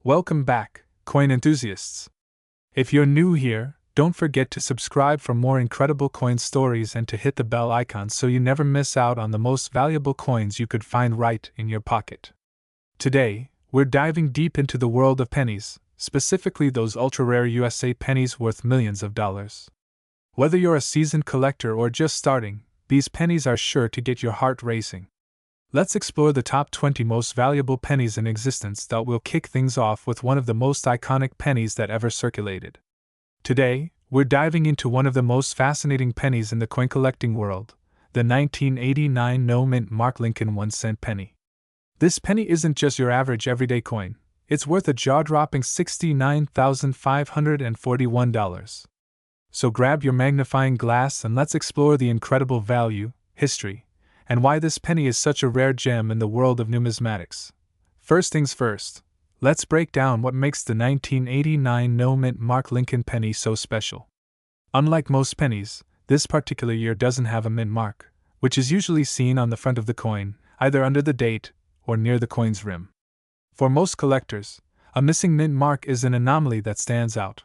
Welcome back, coin enthusiasts. If you're new here, don't forget to subscribe for more incredible coin stories and to hit the bell icon so you never miss out on the most valuable coins you could find right in your pocket. Today, we're diving deep into the world of pennies, specifically those ultra-rare USA pennies worth millions of dollars. Whether you're a seasoned collector or just starting, these pennies are sure to get your heart racing. Let's explore the top 20 most valuable pennies in existence. We'll kick things off with one of the most iconic pennies that ever circulated. Today, we're diving into one of the most fascinating pennies in the coin collecting world, the 1989 no-mint Mark Lincoln 1-cent penny. This penny isn't just your average everyday coin, it's worth a jaw-dropping $69,541. So grab your magnifying glass and let's explore the incredible value, history, and why this penny is such a rare gem in the world of numismatics. First things first, let's break down what makes the 1989 no-mint Mark Lincoln penny so special. Unlike most pennies, this particular year doesn't have a mint mark, which is usually seen on the front of the coin, either under the date or near the coin's rim. For most collectors, a missing mint mark is an anomaly that stands out.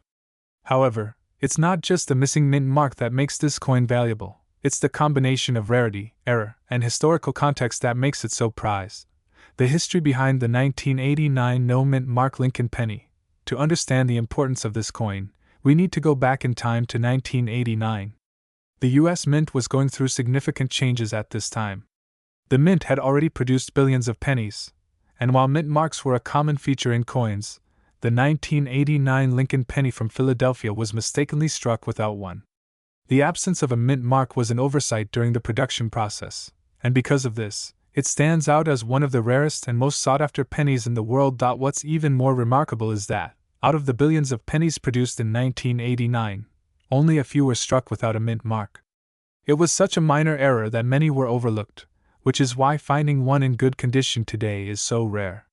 However, it's not just the missing mint mark that makes this coin valuable. It's the combination of rarity, error, and historical context that makes it so prized. The history behind the 1989 no-mint Mark Lincoln penny. To understand the importance of this coin, we need to go back in time to 1989. The US Mint was going through significant changes at this time. The Mint had already produced billions of pennies, and while mint marks were a common feature in coins, the 1989 Lincoln penny from Philadelphia was mistakenly struck without one. The absence of a mint mark was an oversight during the production process, and because of this, it stands out as one of the rarest and most sought-after pennies in the world. What's even more remarkable is that, out of the billions of pennies produced in 1989, only a few were struck without a mint mark. It was such a minor error that many were overlooked, which is why finding one in good condition today is so rare.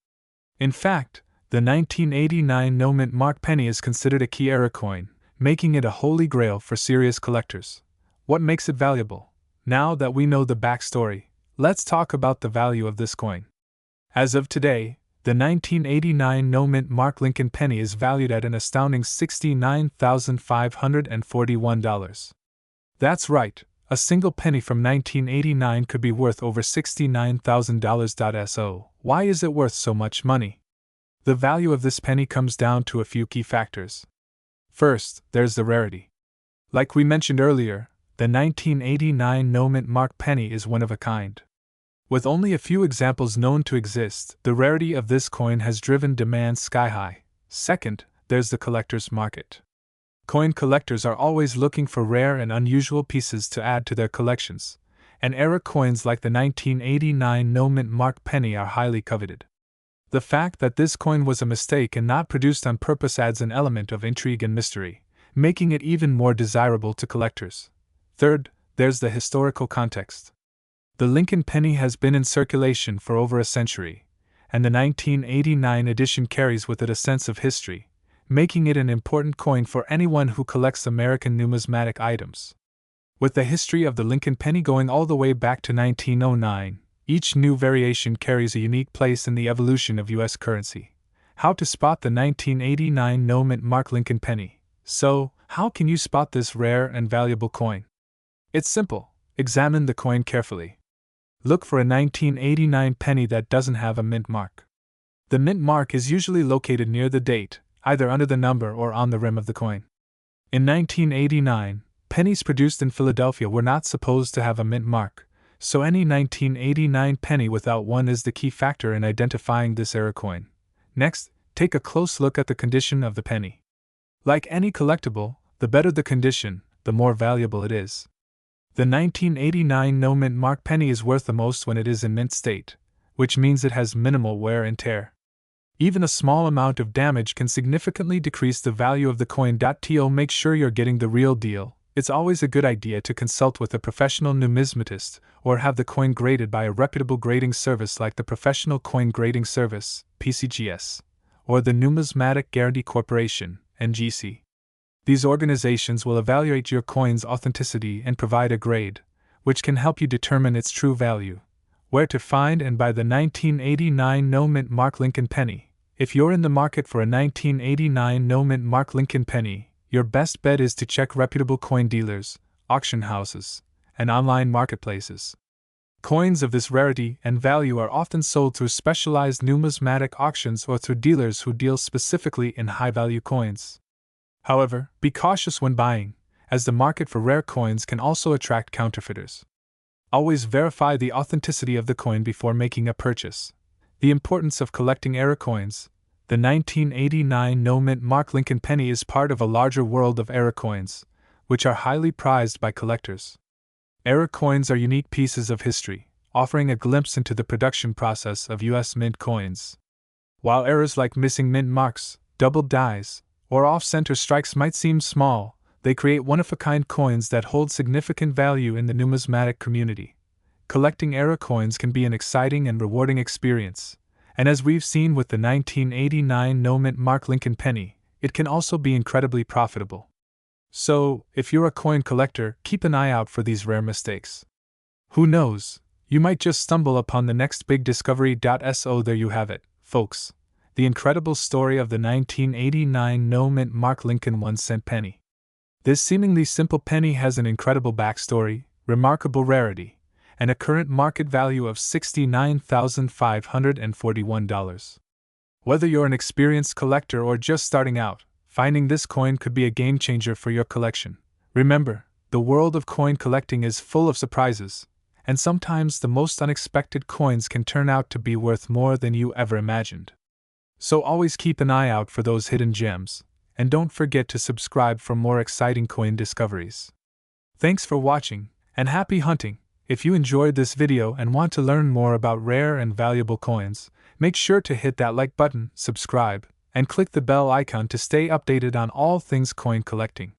In fact, the 1989 no-mint mark penny is considered a key error coin, making it a holy grail for serious collectors. What makes it valuable? Now that we know the backstory, let's talk about the value of this coin. As of today, the 1989 no-mint Mark Lincoln penny is valued at an astounding $69,541. That's right, a single penny from 1989 could be worth over $69,000. So, why is it worth so much money? The value of this penny comes down to a few key factors. First, there's the rarity. Like we mentioned earlier, the 1989 no-mint Mark penny is one of a kind. With only a few examples known to exist, the rarity of this coin has driven demand sky-high. Second, there's the collector's market. Coin collectors are always looking for rare and unusual pieces to add to their collections, and error coins like the 1989 no-mint Mark penny are highly coveted. The fact that this coin was a mistake and not produced on purpose adds an element of intrigue and mystery, making it even more desirable to collectors. Third, there's the historical context. The Lincoln penny has been in circulation for over a century, and the 1989 edition carries with it a sense of history, making it an important coin for anyone who collects American numismatic items. With the history of the Lincoln penny going all the way back to 1909, each new variation carries a unique place in the evolution of U.S. currency. How to spot the 1989 no-mint Mark Lincoln penny? So, how can you spot this rare and valuable coin? It's simple. Examine the coin carefully. Look for a 1989 penny that doesn't have a mint mark. The mint mark is usually located near the date, either under the number or on the rim of the coin. In 1989, pennies produced in Philadelphia were not supposed to have a mint mark, so any 1989 penny without one is the key factor in identifying this error coin. Next, take a close look at the condition of the penny. Like any collectible, the better the condition, the more valuable it is. The 1989 no-mint Mark penny is worth the most when it is in mint state, which means it has minimal wear and tear. Even a small amount of damage can significantly decrease the value of the coin. To make sure you're getting the real deal, it's always a good idea to consult with a professional numismatist or have the coin graded by a reputable grading service like the Professional Coin Grading Service, PCGS, or the Numismatic Guarantee Corporation, NGC. These organizations will evaluate your coin's authenticity and provide a grade, which can help you determine its true value. Where to find and buy the 1989 no-mint Mark Lincoln penny? if you're in the market for a 1989 no-mint mark Lincoln penny, your best bet is to check reputable coin dealers, auction houses, and online marketplaces. Coins of this rarity and value are often sold through specialized numismatic auctions or through dealers who deal specifically in high-value coins. However, be cautious when buying, as the market for rare coins can also attract counterfeiters. Always verify the authenticity of the coin before making a purchase. The importance of collecting error coins. The 1989 no-mint mark Lincoln penny is part of a larger world of error coins, which are highly prized by collectors. Error coins are unique pieces of history, offering a glimpse into the production process of U.S. mint coins. While errors like missing mint marks, doubled dies, or off-center strikes might seem small, they create one-of-a-kind coins that hold significant value in the numismatic community. Collecting error coins can be an exciting and rewarding experience, and as we've seen with the 1989 no-mint mark Lincoln penny, it can also be incredibly profitable. So, if you're a coin collector, keep an eye out for these rare mistakes. Who knows, you might just stumble upon the next big discovery. So there you have it, folks. The incredible story of the 1989 no-mint mark Lincoln 1-cent penny. This seemingly simple penny has an incredible backstory, remarkable rarity, and a current market value of $69,541. Whether you're an experienced collector or just starting out, finding this coin could be a game-changer for your collection. Remember, the world of coin collecting is full of surprises, and sometimes the most unexpected coins can turn out to be worth more than you ever imagined. So always keep an eye out for those hidden gems, and don't forget to subscribe for more exciting coin discoveries. Thanks for watching, and happy hunting! If you enjoyed this video and want to learn more about rare and valuable coins, make sure to hit that like button, subscribe, and click the bell icon to stay updated on all things coin collecting.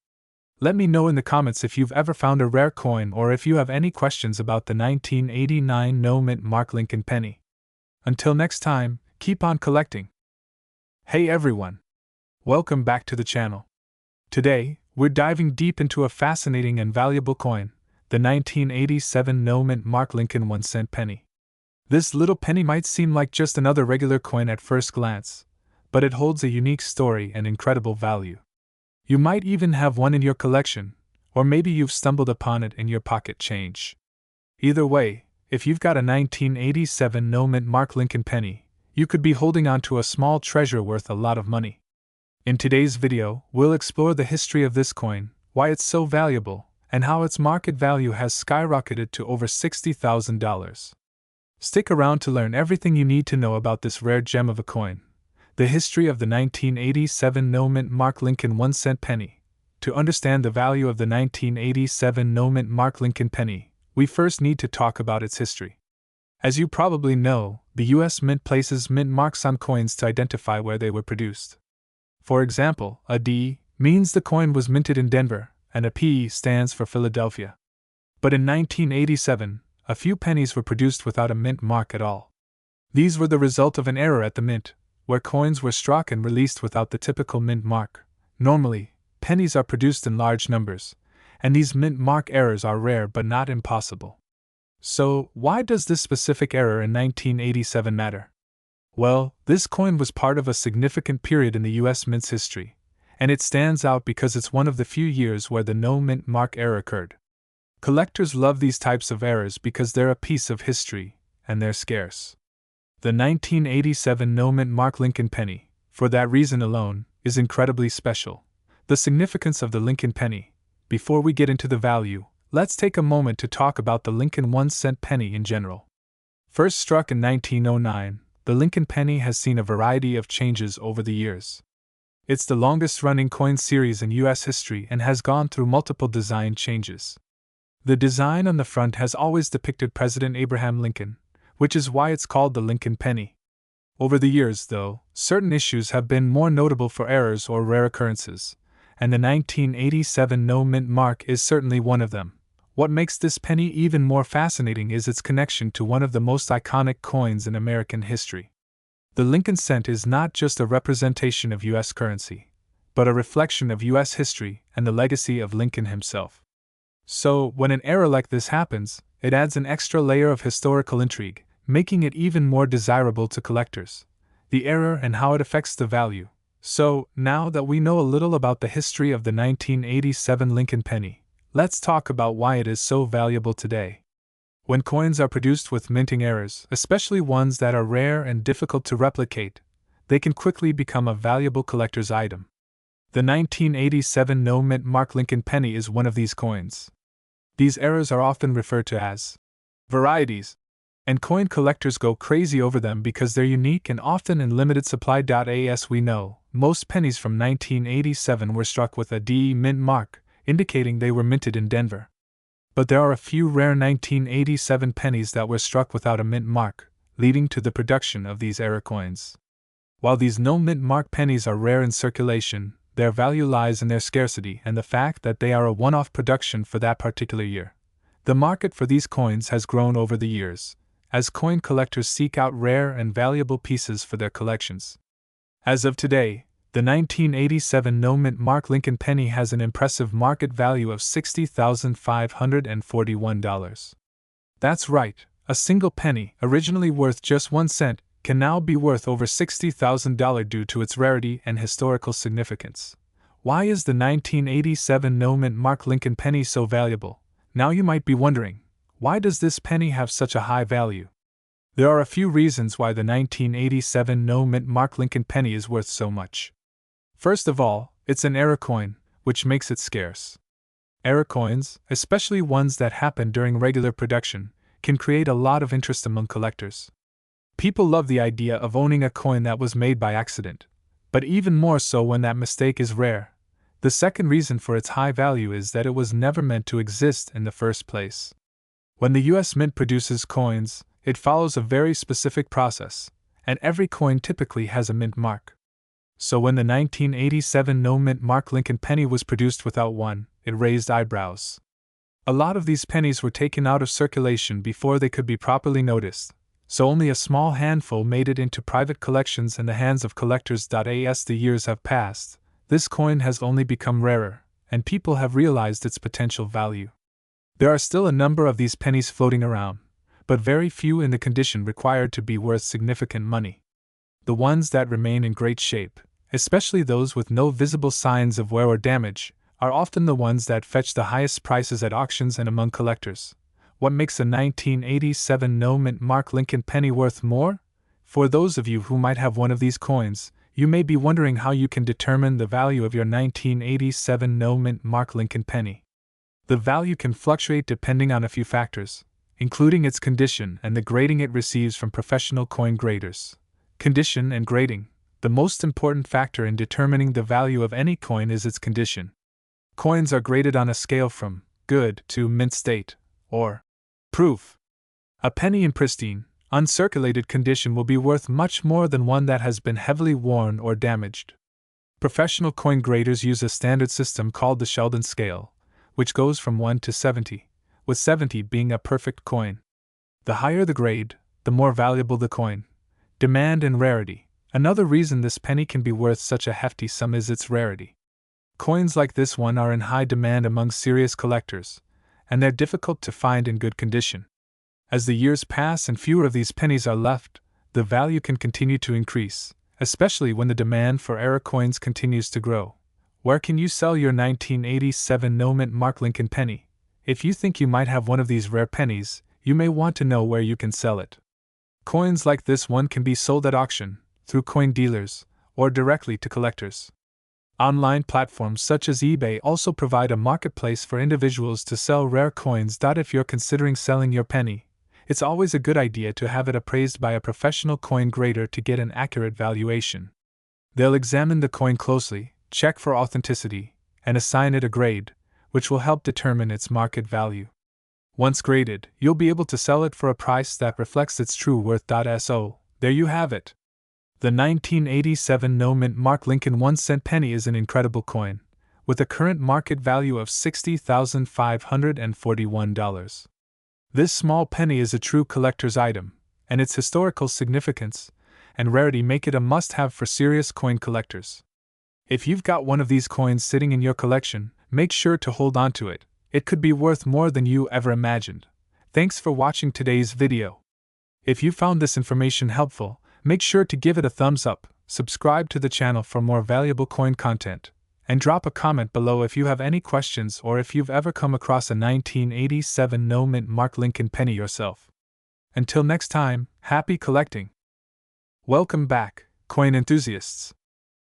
Let me know in the comments if you've ever found a rare coin or if you have any questions about the 1989 no-mint mark Lincoln penny. Until next time, keep on collecting. Hey everyone! Welcome back to the channel. Today, we're diving deep into a fascinating and valuable coin, the 1987 no-mint mark Lincoln 1-cent penny. This little penny might seem like just another regular coin at first glance, but it holds a unique story and incredible value. You might even have one in your collection, or maybe you've stumbled upon it in your pocket change. Either way, if you've got a 1987 no-mint mark Lincoln penny, you could be holding on to a small treasure worth a lot of money. In today's video, we'll explore the history of this coin, why it's so valuable, and how its market value has skyrocketed to over $60,000. Stick around to learn everything you need to know about this rare gem of a coin. The history of the 1987 no-mint mark Lincoln 1-cent penny. To understand the value of the 1987 no-mint mark Lincoln penny, we first need to talk about its history. As you probably know, the U.S. Mint places mint marks on coins to identify where they were produced. For example, a D means the coin was minted in Denver, and a P stands for Philadelphia. But in 1987, a few pennies were produced without a mint mark at all. These were the result of an error at the mint, where coins were struck and released without the typical mint mark. Normally, pennies are produced in large numbers, and these mint mark errors are rare but not impossible. So, why does this specific error in 1987 matter? Well, this coin was part of a significant period in the U.S. Mint's history, and it stands out because it's one of the few years where the no mint mark error occurred. Collectors love these types of errors because they're a piece of history, and they're scarce. The 1987 no mint mark Lincoln penny, for that reason alone, is incredibly special. The significance of the Lincoln penny. Before we get into the value, let's take a moment to talk about the Lincoln 1-cent penny in general. First struck in 1909, the Lincoln penny has seen a variety of changes over the years. It's the longest-running coin series in U.S. history and has gone through multiple design changes. The design on the front has always depicted President Abraham Lincoln, which is why it's called the Lincoln penny. Over the years, though, certain issues have been more notable for errors or rare occurrences, and the 1987 no mint mark is certainly one of them. What makes this penny even more fascinating is its connection to one of the most iconic coins in American history. The Lincoln cent is not just a representation of U.S. currency, but a reflection of U.S. history and the legacy of Lincoln himself. So, when an error like this happens, it adds an extra layer of historical intrigue, making it even more desirable to collectors. the error, and how it affects the value. So, now that we know a little about the history of the 1987 Lincoln penny, let's talk about why it is so valuable today. When coins are produced with minting errors, especially ones that are rare and difficult to replicate, they can quickly become a valuable collector's item. The 1987 no-mint mark Lincoln penny is one of these coins. These errors are often referred to as varieties, and coin collectors go crazy over them because they're unique and often in limited supply. As we know, most pennies from 1987 were struck with a DE mint mark, indicating they were minted in Denver. But there are a few rare 1987 pennies that were struck without a mint mark, leading to the production of these error coins. While these no mint mark pennies are rare in circulation, their value lies in their scarcity and the fact that they are a one-off production for that particular year. The market for these coins has grown over the years, as coin collectors seek out rare and valuable pieces for their collections. As of today, the 1987 no-mint mark Lincoln penny has an impressive market value of $60,541. That's right, a single penny, originally worth just 1 cent, can now be worth over $60,000 due to its rarity and historical significance. Why is the 1987 no-mint mark Lincoln penny so valuable? Now you might be wondering, why does this penny have such a high value? There are a few reasons why the 1987 no-mint mark Lincoln penny is worth so much. First of all, it's an error coin, which makes it scarce. Error coins, especially ones that happen during regular production, can create a lot of interest among collectors. People love the idea of owning a coin that was made by accident, but even more so when that mistake is rare. The second reason for its high value is that it was never meant to exist in the first place. When the US Mint produces coins, it follows a very specific process, and every coin typically has a mint mark. So when the 1987 no-mint mark Lincoln penny was produced without one, it raised eyebrows. A lot of these pennies were taken out of circulation before they could be properly noticed, so only a small handful made it into private collections in the hands of collectors. As the years have passed, this coin has only become rarer, and people have realized its potential value. There are still a number of these pennies floating around, but very few in the condition required to be worth significant money. The ones that remain in great shape, especially those with no visible signs of wear or damage, are often the ones that fetch the highest prices at auctions and among collectors. What makes a 1987 no-mint mark Lincoln penny worth more? For those of you who might have one of these coins, you may be wondering how you can determine the value of your 1987 no-mint mark Lincoln penny. The value can fluctuate depending on a few factors, including its condition and the grading it receives from professional coin graders. Condition and grading. The most important factor in determining the value of any coin is its condition. Coins are graded on a scale from good to mint state, or proof. A penny in pristine, uncirculated condition will be worth much more than one that has been heavily worn or damaged. Professional coin graders use a standard system called the Sheldon scale, which goes from 1 to 70, with 70 being a perfect coin. The higher the grade, the more valuable the coin. Demand and rarity. Another reason this penny can be worth such a hefty sum is its rarity. Coins like this one are in high demand among serious collectors, and they're difficult to find in good condition. As the years pass and fewer of these pennies are left, the value can continue to increase, especially when the demand for error coins continues to grow. Where can you sell your 1987 no-mint mark Lincoln penny? If you think you might have one of these rare pennies, you may want to know where you can sell it. Coins like this one can be sold at auction, through coin dealers, or directly to collectors. Online platforms such as eBay also provide a marketplace for individuals to sell rare coins. If you're considering selling your penny, it's always a good idea to have it appraised by a professional coin grader to get an accurate valuation. They'll examine the coin closely, check for authenticity, and assign it a grade, which will help determine its market value. Once graded, you'll be able to sell it for a price that reflects its true worth. So, there you have it. The 1987 no-mint mark Lincoln 1-cent penny is an incredible coin, with a current market value of $60,541. This small penny is a true collector's item, and its historical significance and rarity make it a must-have for serious coin collectors. If you've got one of these coins sitting in your collection, make sure to hold on to it. It could be worth more than you ever imagined. Thanks for watching today's video. If you found this information helpful, Make sure to give it a thumbs up, subscribe to the channel for more valuable coin content, and drop a comment below if you have any questions or if you've ever come across a 1987 no mint mark Lincoln penny yourself. Until next time, happy collecting! Welcome back, coin enthusiasts!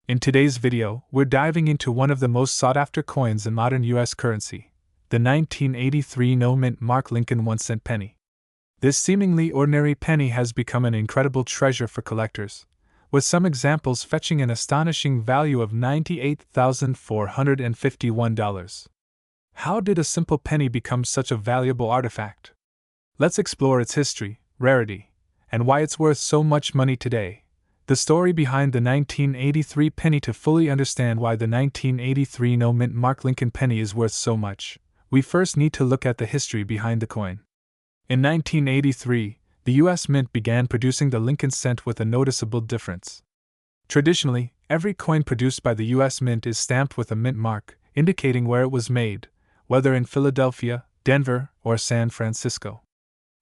In today's video, we're diving into one of the most sought-after coins in modern US currency, the 1983 no mint mark Lincoln 1-cent penny. This seemingly ordinary penny has become an incredible treasure for collectors, with some examples fetching an astonishing value of $98,451. How did a simple penny become such a valuable artifact? Let's explore its history, rarity, and why it's worth so much money today. The story behind the 1983 penny. To fully understand why the 1983 no mint mark Lincoln penny is worth so much, we first need to look at the history behind the coin. In 1983, the U.S. Mint began producing the Lincoln cent with a noticeable difference. Traditionally, every coin produced by the U.S. Mint is stamped with a mint mark, indicating where it was made, whether in Philadelphia, Denver, or San Francisco.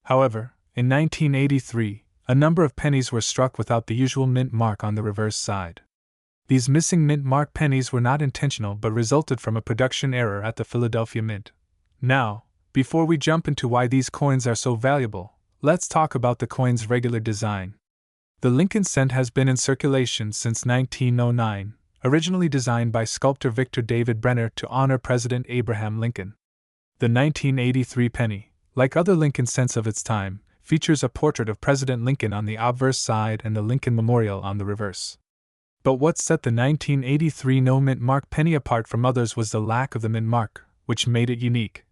However, in 1983, a number of pennies were struck without the usual mint mark on the reverse side. These missing mint mark pennies were not intentional but resulted from a production error at the Philadelphia Mint. Now, before we jump into why these coins are so valuable, let's talk about the coin's regular design. The Lincoln cent has been in circulation since 1909, originally designed by sculptor Victor David Brenner to honor President Abraham Lincoln. The 1983 penny, like other Lincoln cents of its time, features a portrait of President Lincoln on the obverse side and the Lincoln Memorial on the reverse. But what set the 1983 no mint mark penny apart from others was the lack of the mint mark, which made it unique.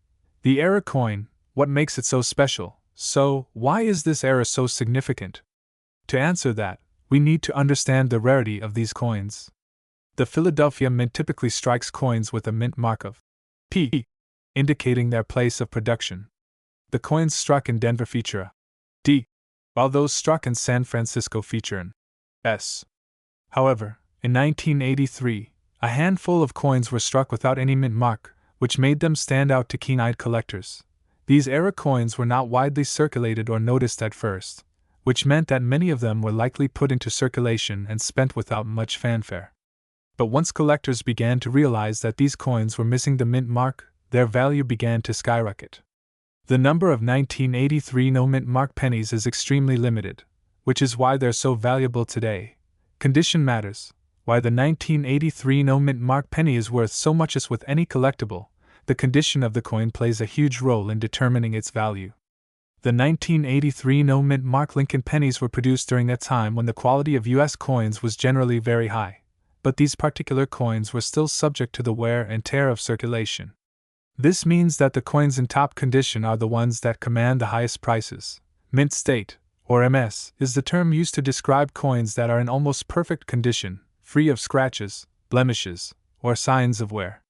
The error coin, what makes it so special? So, why is this error so significant? To answer that, we need to understand the rarity of these coins. The Philadelphia Mint typically strikes coins with a mint mark of P, indicating their place of production. The coins struck in Denver feature a D, while those struck in San Francisco feature an S. However, in 1983, a handful of coins were struck without any mint mark, which made them stand out to keen-eyed collectors. These error coins were not widely circulated or noticed at first, which meant that many of them were likely put into circulation and spent without much fanfare. But once collectors began to realize that these coins were missing the mint mark, their value began to skyrocket. The number of 1983 no mint mark pennies is extremely limited, which is why they're so valuable today. Condition matters. Why the 1983 no mint mark penny is worth so much as with any collectible, the condition of the coin plays a huge role in determining its value. The 1983 no mint mark Lincoln pennies were produced during a time when the quality of U.S. coins was generally very high, but these particular coins were still subject to the wear and tear of circulation. This means that the coins in top condition are the ones that command the highest prices. Mint state, or MS, is the term used to describe coins that are in almost perfect condition, free of scratches, blemishes, or signs of wear.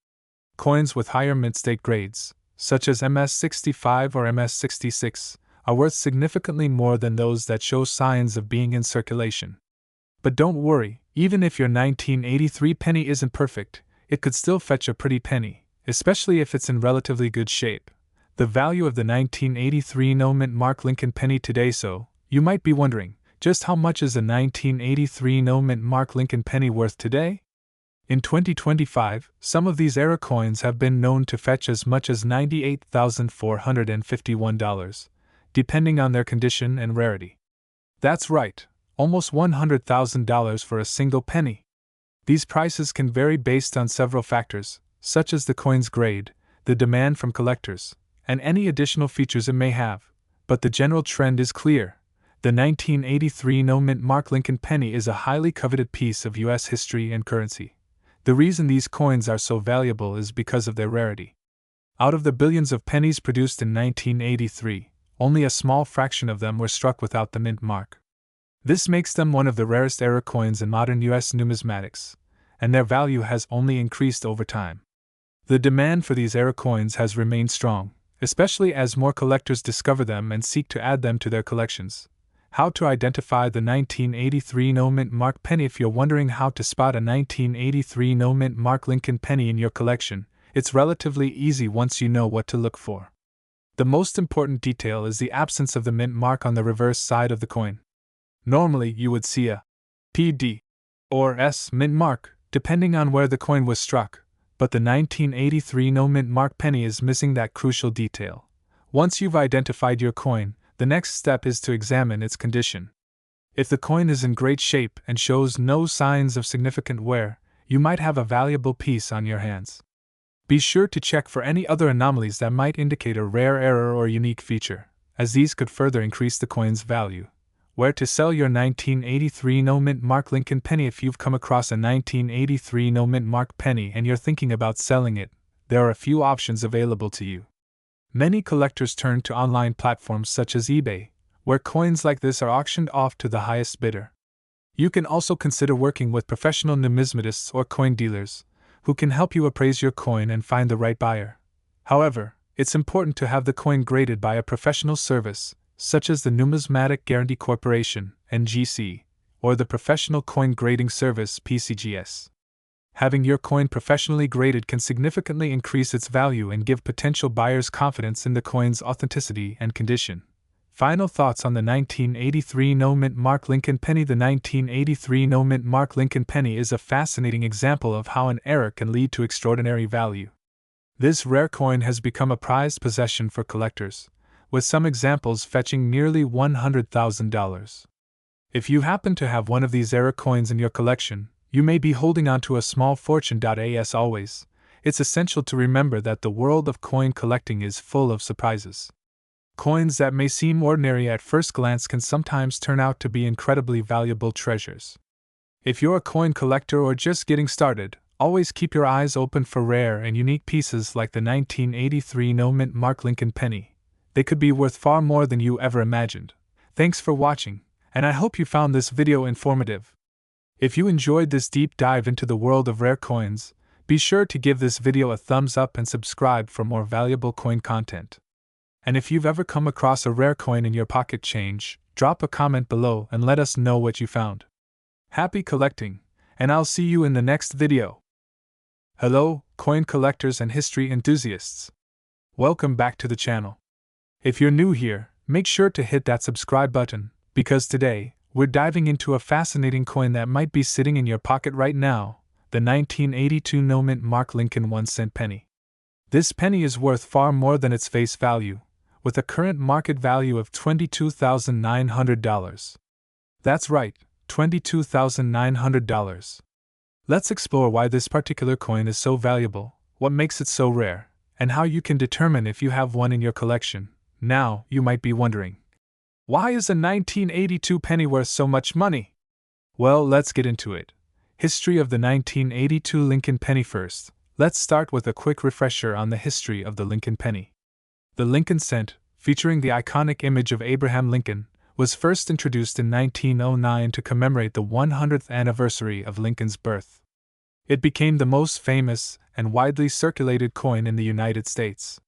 Coins with higher mint state grades, such as MS65 or MS66, are worth significantly more than those that show signs of being in circulation. But don't worry, even if your 1983 penny isn't perfect, it could still fetch a pretty penny, especially if it's in relatively good shape. The value of the 1983 no mint mark Lincoln penny today. So, you might be wondering, just how much is a 1983 no mint mark Lincoln penny worth today? In 2025, some of these error coins have been known to fetch as much as $98,451, depending on their condition and rarity. That's right, almost $100,000 for a single penny. These prices can vary based on several factors, such as the coin's grade, the demand from collectors, and any additional features it may have, but the general trend is clear. The 1983 no mint mark Lincoln penny is a highly coveted piece of U.S. history and currency. The reason these coins are so valuable is because of their rarity. Out of the billions of pennies produced in 1983, only a small fraction of them were struck without the mint mark. This makes them one of the rarest error coins in modern U.S. numismatics, and their value has only increased over time. The demand for these error coins has remained strong, especially as more collectors discover them and seek to add them to their collections. How to identify the 1983 no mint mark penny? If you're wondering how to spot a 1983 no mint mark Lincoln penny in your collection, it's relatively easy once you know what to look for. The most important detail is the absence of the mint mark on the reverse side of the coin. Normally, you would see a PD or S mint mark, depending on where the coin was struck, but the 1983 no mint mark penny is missing that crucial detail. Once you've identified your coin, the next step is to examine its condition. If the coin is in great shape and shows no signs of significant wear, you might have a valuable piece on your hands. Be sure to check for any other anomalies that might indicate a rare error or unique feature, as these could further increase the coin's value. Where to sell your 1983 no mint mark Lincoln penny? If you've come across a 1983 no mint mark penny and you're thinking about selling it, there are a few options available to you. Many collectors turn to online platforms such as eBay, where coins like this are auctioned off to the highest bidder. You can also consider working with professional numismatists or coin dealers, who can help you appraise your coin and find the right buyer. However, it's important to have the coin graded by a professional service, such as the Numismatic Guarantee Corporation, NGC, or the Professional Coin Grading Service, PCGS. Having your coin professionally graded can significantly increase its value and give potential buyers confidence in the coin's authenticity and condition. Final thoughts on the 1983 no mint mark Lincoln penny. The 1983 no mint mark Lincoln penny is a fascinating example of how an error can lead to extraordinary value. This rare coin has become a prized possession for collectors, with some examples fetching nearly $100,000. If you happen to have one of these error coins in your collection, you may be holding on to a small fortune. As always, it's essential to remember that the world of coin collecting is full of surprises. Coins that may seem ordinary at first glance can sometimes turn out to be incredibly valuable treasures. If you're a coin collector or just getting started, always keep your eyes open for rare and unique pieces like the 1983 no mint mark Lincoln penny. They could be worth far more than you ever imagined. Thanks for watching, and I hope you found this video informative. If you enjoyed this deep dive into the world of rare coins, be sure to give this video a thumbs up and subscribe for more valuable coin content. And if you've ever come across a rare coin in your pocket change, drop a comment below and let us know what you found. Happy collecting, and I'll see you in the next video. Hello, coin collectors and history enthusiasts. Welcome back to the channel. If you're new here, make sure to hit that subscribe button, because today, we're diving into a fascinating coin that might be sitting in your pocket right now, the 1982 no mint mark Lincoln 1-cent penny. This penny is worth far more than its face value, with a current market value of $22,900. That's right, $22,900. Let's explore why this particular coin is so valuable, what makes it so rare, and how you can determine if you have one in your collection. Now, you might be wondering, why is a 1982 penny worth so much money? Well, let's get into it. History of the 1982 Lincoln penny first. Let's start with a quick refresher on the history of the Lincoln penny. The Lincoln cent, featuring the iconic image of Abraham Lincoln, was first introduced in 1909 to commemorate the 100th anniversary of Lincoln's birth. It became the most famous and widely circulated coin in the United States.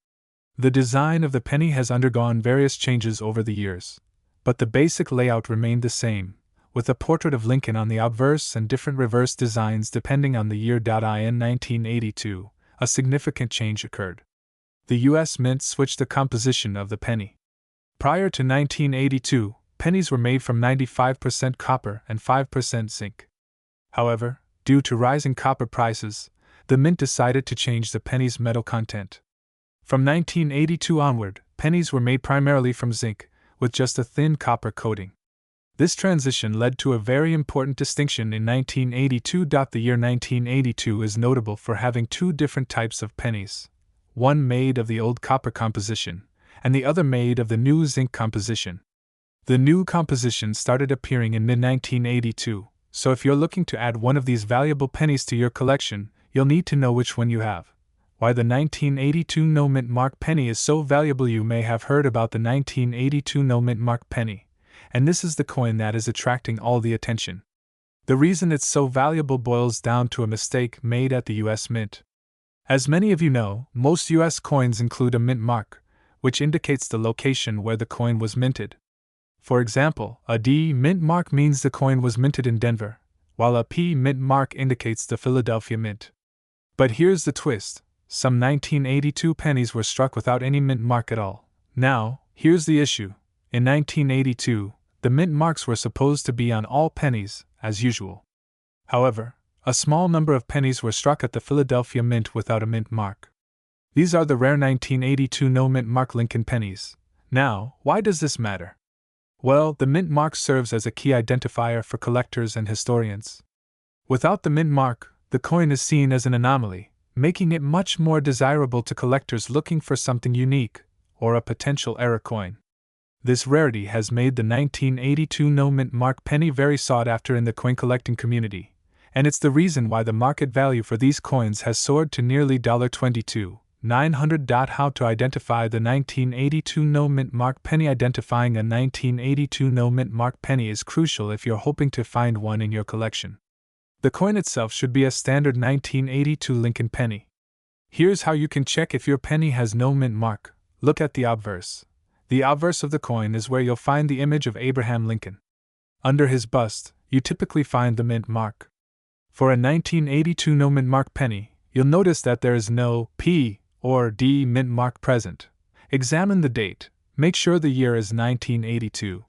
The design of the penny has undergone various changes over the years, but the basic layout remained the same, with a portrait of Lincoln on the obverse and different reverse designs depending on the year. In 1982, a significant change occurred. The U.S. Mint switched the composition of the penny. Prior to 1982, pennies were made from 95% copper and 5% zinc. However, due to rising copper prices, the Mint decided to change the penny's metal content. From 1982 onward, pennies were made primarily from zinc, with just a thin copper coating. This transition led to a very important distinction in 1982. The year 1982 is notable for having two different types of pennies, one made of the old copper composition, and the other made of the new zinc composition. The new composition started appearing in mid-1982, so if you're looking to add one of these valuable pennies to your collection, you'll need to know which one you have. Why the 1982 no mint mark penny is so valuable. You may have heard about the 1982 no mint mark penny, and this is the coin that is attracting all the attention. The reason it's so valuable boils down to a mistake made at the U.S. Mint. As many of you know, most U.S. coins include a mint mark, which indicates the location where the coin was minted. For example, a D mint mark means the coin was minted in Denver, while a P mint mark indicates the Philadelphia Mint. But here's the twist. Some 1982 pennies were struck without any mint mark at all. Now, here's the issue. In 1982, the mint marks were supposed to be on all pennies, as usual. However, a small number of pennies were struck at the Philadelphia Mint without a mint mark. These are the rare 1982 no mint mark Lincoln pennies. Now, why does this matter? Well, the mint mark serves as a key identifier for collectors and historians. Without the mint mark, the coin is seen as an anomaly, making it much more desirable to collectors looking for something unique, or a potential error coin. This rarity has made the 1982 no mint mark penny very sought after in the coin collecting community, and it's the reason why the market value for these coins has soared to nearly $22,900. How to identify the 1982 no mint mark penny? Identifying a 1982 no mint mark penny is crucial if you're hoping to find one in your collection. The coin itself should be a standard 1982 Lincoln penny. Here's how you can check if your penny has no mint mark. Look at the obverse. The obverse of the coin is where you'll find the image of Abraham Lincoln. Under his bust, you typically find the mint mark. For a 1982 no mint mark penny, you'll notice that there is no P or D mint mark present. Examine the date. Make sure the year is 1982.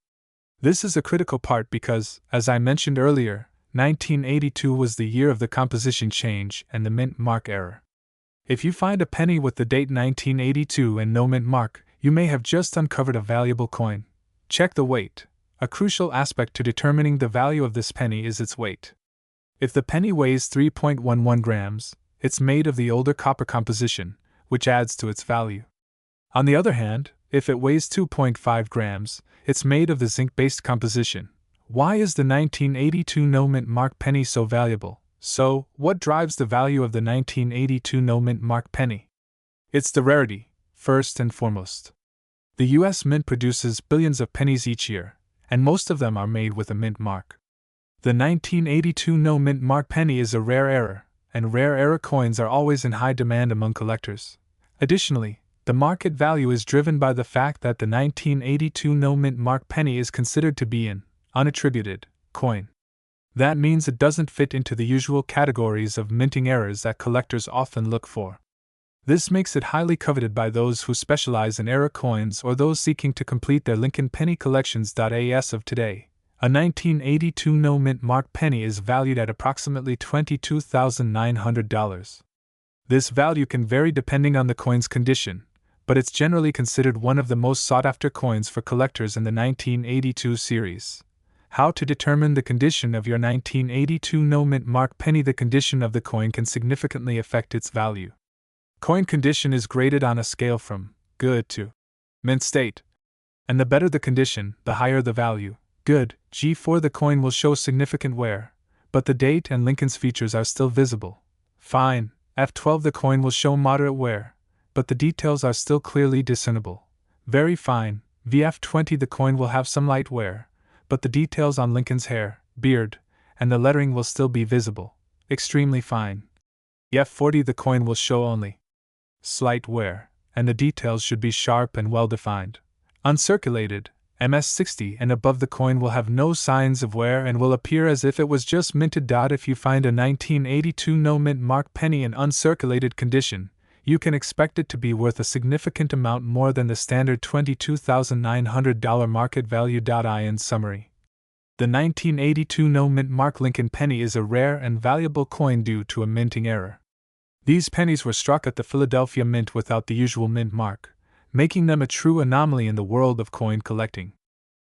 This is a critical part because, as I mentioned earlier, 1982 was the year of the composition change and the mint mark error. If you find a penny with the date 1982 and no mint mark, you may have just uncovered a valuable coin. Check the weight. A crucial aspect to determining the value of this penny is its weight. If the penny weighs 3.11 grams, it's made of the older copper composition, which adds to its value. On the other hand, if it weighs 2.5 grams, it's made of the zinc-based composition. Why is the 1982 no mint mark penny so valuable? So, what drives the value of the 1982 no mint mark penny? It's the rarity, first and foremost. The U.S. Mint produces billions of pennies each year, and most of them are made with a mint mark. The 1982 no mint mark penny is a rare error, and rare error coins are always in high demand among collectors. Additionally, the market value is driven by the fact that the 1982 no mint mark penny is considered to be an unattributed coin. That means it doesn't fit into the usual categories of minting errors that collectors often look for. This makes it highly coveted by those who specialize in error coins or those seeking to complete their Lincoln penny collections. As of today, a 1982 no mint mark penny is valued at approximately $22,900. This value can vary depending on the coin's condition, but it's generally considered one of the most sought-after coins for collectors in the 1982 series. How to determine the condition of your 1982 no mint mark penny? The condition of the coin can significantly affect its value. Coin condition is graded on a scale from good to mint state, and the better the condition, the higher the value. Good, G4, the coin will show significant wear, but the date and Lincoln's features are still visible. Fine, F12, the coin will show moderate wear, but the details are still clearly discernible. Very fine, VF20, the coin will have some light wear, but the details on Lincoln's hair, beard, and the lettering will still be visible. Extremely fine. F40, the coin will show only slight wear, and the details should be sharp and well defined. Uncirculated, MS60 and above, the coin will have no signs of wear and will appear as if it was just minted. If you find a 1982 no mint mark penny in uncirculated condition, you can expect it to be worth a significant amount more than the standard $22,900 market value. In summary, the 1982 no mint mark Lincoln penny is a rare and valuable coin due to a minting error. These pennies were struck at the Philadelphia Mint without the usual mint mark, making them a true anomaly in the world of coin collecting.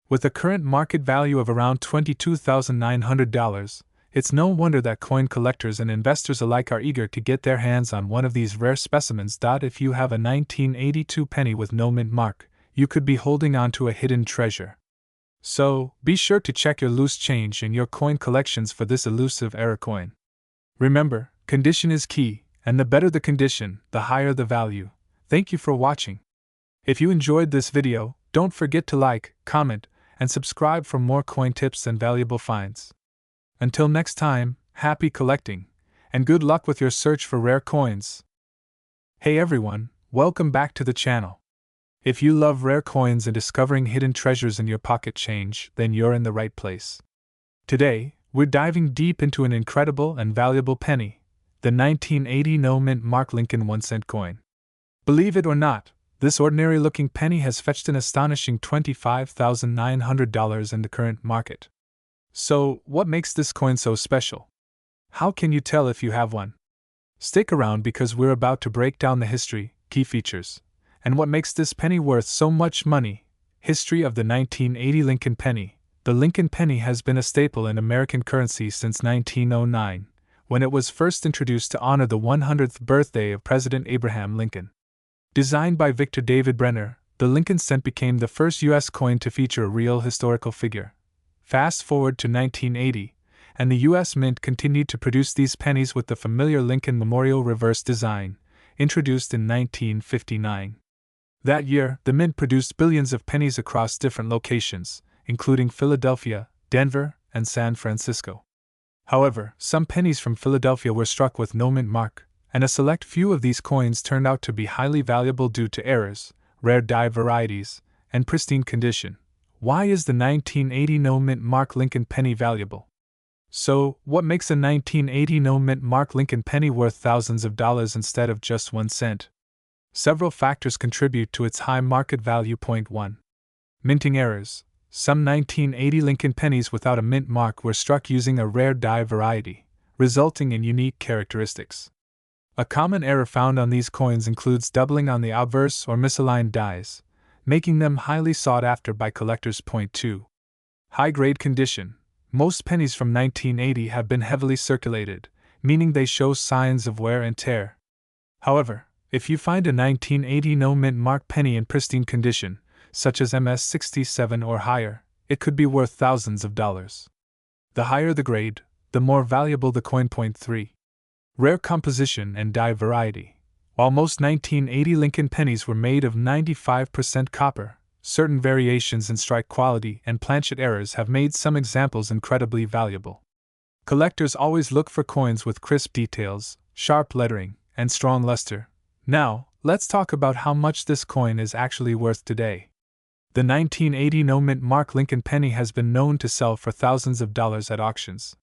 With a current market value of around $22,900, it's no wonder that coin collectors and investors alike are eager to get their hands on one of these rare specimens. If you have a 1982 penny with no mint mark, you could be holding on to a hidden treasure. So, be sure to check your loose change in your coin collections for this elusive error coin. Remember, condition is key, and the better the condition, the higher the value. Thank you for watching. If you enjoyed this video, don't forget to like, comment, and subscribe for more coin tips and valuable finds. Until next time, happy collecting, and good luck with your search for rare coins. Hey everyone, welcome back to the channel. If you love rare coins and discovering hidden treasures in your pocket change, then you're in the right place. Today, we're diving deep into an incredible and valuable penny, the 1980 no mint mark Lincoln 1-cent coin. Believe it or not, This ordinary-looking penny has fetched an astonishing $25,900 in the current market. So, what makes this coin so special? How can you tell if you have one? Stick around because we're about to break down the history, key features, and what makes this penny worth so much money. History of the 1980 Lincoln penny. The Lincoln penny has been a staple in American currency since 1909, when it was first introduced to honor the 100th birthday of President Abraham Lincoln. Designed by Victor David Brenner, the Lincoln cent became the first U.S. coin to feature a real historical figure. Fast forward to 1980, and the U.S. Mint continued to produce these pennies with the familiar Lincoln Memorial reverse design, introduced in 1959. That year, the Mint produced billions of pennies across different locations, including Philadelphia, Denver, and San Francisco. However, some pennies from Philadelphia were struck with no mint mark, and a select few of these coins turned out to be highly valuable due to errors, rare die varieties, and pristine condition. Why is the 1980 no mint mark Lincoln penny valuable? So, what makes a 1980 no mint mark Lincoln penny worth thousands of dollars instead of just 1 cent? Several factors contribute to its high market value. Point 1. Minting errors. Some 1980 Lincoln pennies without a mint mark were struck using a rare die variety, resulting in unique characteristics. A common error found on these coins includes doubling on the obverse or misaligned dies, making them highly sought after by collectors. Point 2. High-grade condition. Most pennies from 1980 have been heavily circulated, meaning they show signs of wear and tear. However, if you find a 1980 no mint mark penny in pristine condition, such as MS-67 or higher, it could be worth thousands of dollars. The higher the grade, the more valuable the coin. Point 3. Rare composition and die variety. While most 1980 Lincoln pennies were made of 95% copper, certain variations in strike quality and planchet errors have made some examples incredibly valuable. Collectors always look for coins with crisp details, sharp lettering, and strong luster. Now, let's talk about how much this coin is actually worth today. The 1980 no mint mark Lincoln penny has been known to sell for thousands of dollars at auctions.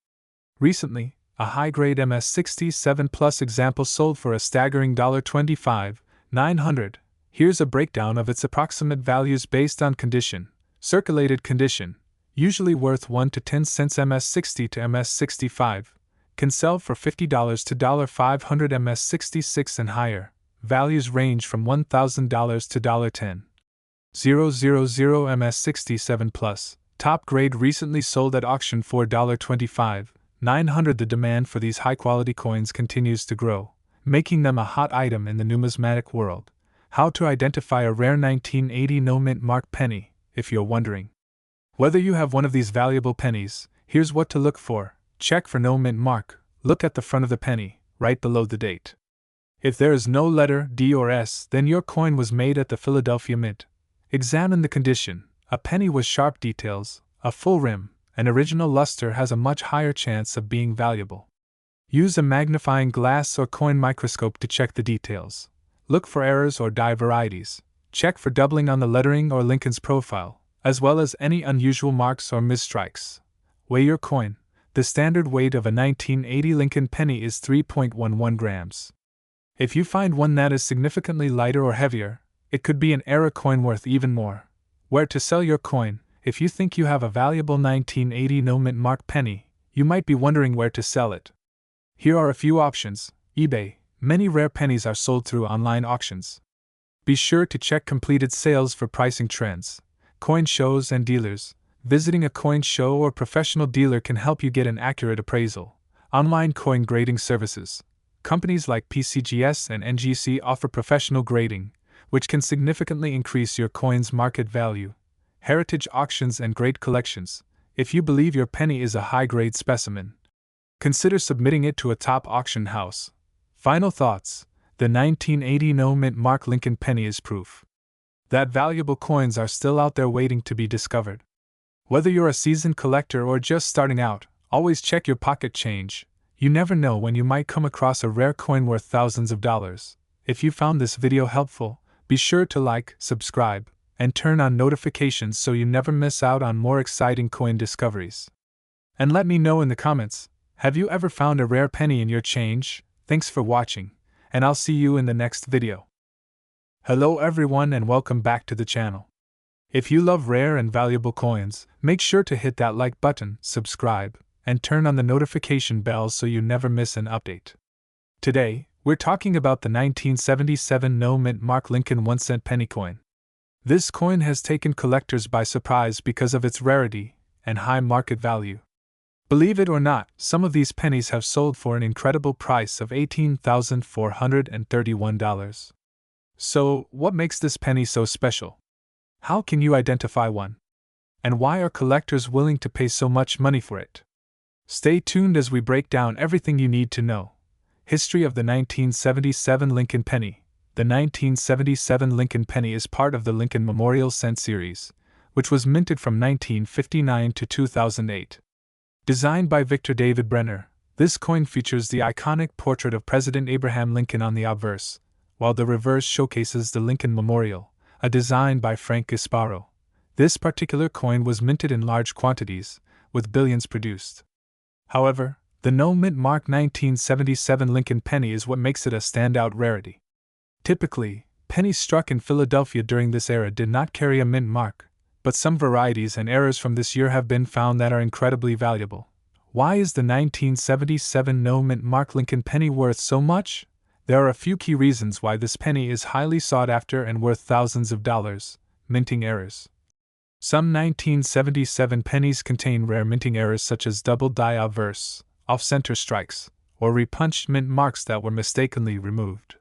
Recently, a high-grade MS-67 Plus example sold for a staggering $25,900. Here's a breakdown of its approximate values based on condition. Circulated condition, usually worth 1 to 10 cents. MS-60 to MS-65, can sell for $50 to $500. MS-66 and higher, values range from $1,000 to $10,000. MS-67 Plus, top grade, recently sold at auction for $25,900. The demand for these high-quality coins continues to grow, making them a hot item in the numismatic world. How to identify a rare 1980 no mint mark penny, if you're wondering. Whether you have one of these valuable pennies, here's what to look for. Check for no mint mark. Look at the front of the penny, right below the date. If there is no letter D or S, then your coin was made at the Philadelphia Mint. Examine the condition. A penny with sharp details, a full rim, and original luster has a much higher chance of being valuable. Use a magnifying glass or coin microscope to check the details. Look for errors or die varieties. Check for doubling on the lettering or Lincoln's profile, as well as any unusual marks or misstrikes. Weigh your coin. The standard weight of a 1980 Lincoln penny is 3.11 grams. If you find one that is significantly lighter or heavier, it could be an error coin worth even more. Where to sell your coin. If you think you have a valuable 1980 no mint mark penny, you might be wondering where to sell it. Here are a few options. eBay. Many rare pennies are sold through online auctions. Be sure to check completed sales for pricing trends. Coin shows and dealers. Visiting a coin show or professional dealer can help you get an accurate appraisal. Online coin grading services. Companies like PCGS and NGC offer professional grading, which can significantly increase your coin's market value. Heritage auctions and great collections. If you believe your penny is a high-grade specimen, consider submitting it to a top auction house. Final thoughts. The 1980 no mint mark Lincoln penny is proof that valuable coins are still out there waiting to be discovered. Whether you're a seasoned collector or just starting out, always check your pocket change. You never know when you might come across a rare coin worth thousands of dollars. If you found this video helpful, be sure to like, subscribe, and turn on notifications so you never miss out on more exciting coin discoveries. And let me know in the comments, have you ever found a rare penny in your change? Thanks for watching, and I'll see you in the next video. Hello everyone and welcome back to the channel. If you love rare and valuable coins, make sure to hit that like button, subscribe, and turn on the notification bell so you never miss an update. Today, we're talking about the 1977 no mint mark Lincoln 1-cent penny coin. This coin has taken collectors by surprise because of its rarity and high market value. Believe it or not, some of these pennies have sold for an incredible price of $18,431. So, what makes this penny so special? How can you identify one? And why are collectors willing to pay so much money for it? Stay tuned as we break down everything you need to know. History of the 1977 Lincoln Penny. The 1977 Lincoln Penny is part of the Lincoln Memorial Cent series, which was minted from 1959 to 2008. Designed by Victor David Brenner, this coin features the iconic portrait of President Abraham Lincoln on the obverse, while the reverse showcases the Lincoln Memorial, a design by Frank Gasparo. This particular coin was minted in large quantities, with billions produced. However, the no-mint mark 1977 Lincoln penny is what makes it a standout rarity. Typically, pennies struck in Philadelphia during this era did not carry a mint mark, but some varieties and errors from this year have been found that are incredibly valuable. Why is the 1977 no-mint mark Lincoln penny worth so much? There are a few key reasons why this penny is highly sought after and worth thousands of dollars. Minting errors. Some 1977 pennies contain rare minting errors such as double die obverse, off-center strikes, or repunched mint marks that were mistakenly removed.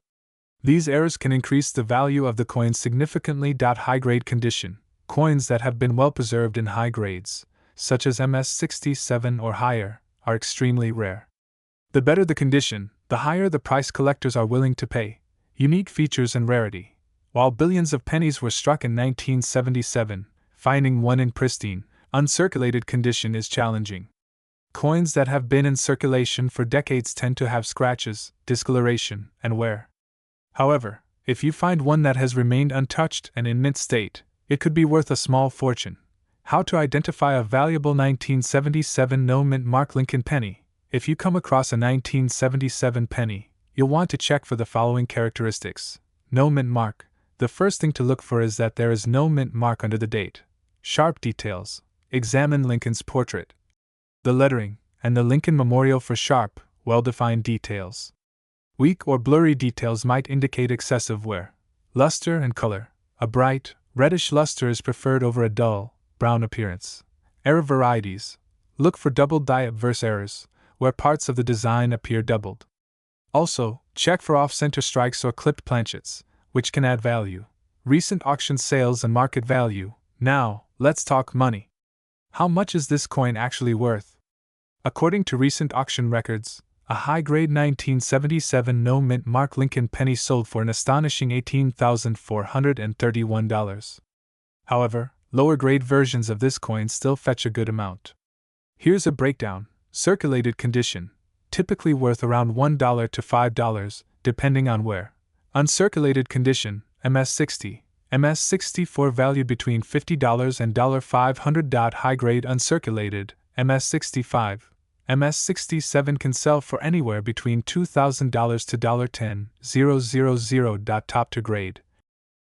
These errors can increase the value of the coin significantly. High-grade condition. Coins that have been well preserved in high grades, such as MS-67 or higher, are extremely rare. The better the condition, the higher the price collectors are willing to pay. Unique features and rarity. While billions of pennies were struck in 1977, finding one in pristine, uncirculated condition is challenging. Coins that have been in circulation for decades tend to have scratches, discoloration, and wear. However, if you find one that has remained untouched and in mint state, it could be worth a small fortune. How to identify a valuable 1977 no-mint mark Lincoln penny? If you come across a 1977 penny, you'll want to check for the following characteristics. No mint mark. The first thing to look for is that there is no mint mark under the date. Sharp details. Examine Lincoln's portrait, the lettering, and the Lincoln Memorial for sharp, well-defined details. Weak or blurry details might indicate excessive wear. Luster and color. A bright, reddish luster is preferred over a dull, brown appearance. Error varieties. Look for double die obverse errors, where parts of the design appear doubled. Also, check for off-center strikes or clipped planchets, which can add value. Recent auction sales and market value. Now, let's talk money. How much is this coin actually worth? According to recent auction records, a high-grade 1977 no-mint mark Lincoln penny sold for an astonishing $18,431. However, lower-grade versions of this coin still fetch a good amount. Here's a breakdown. Circulated condition, typically worth around $1 to $5, depending on where. Uncirculated condition, MS-60, MS-64 valued between $50 and $500. High-grade uncirculated, MS-65, MS-67 can sell for anywhere between $2,000 to $10,000. Top to grade,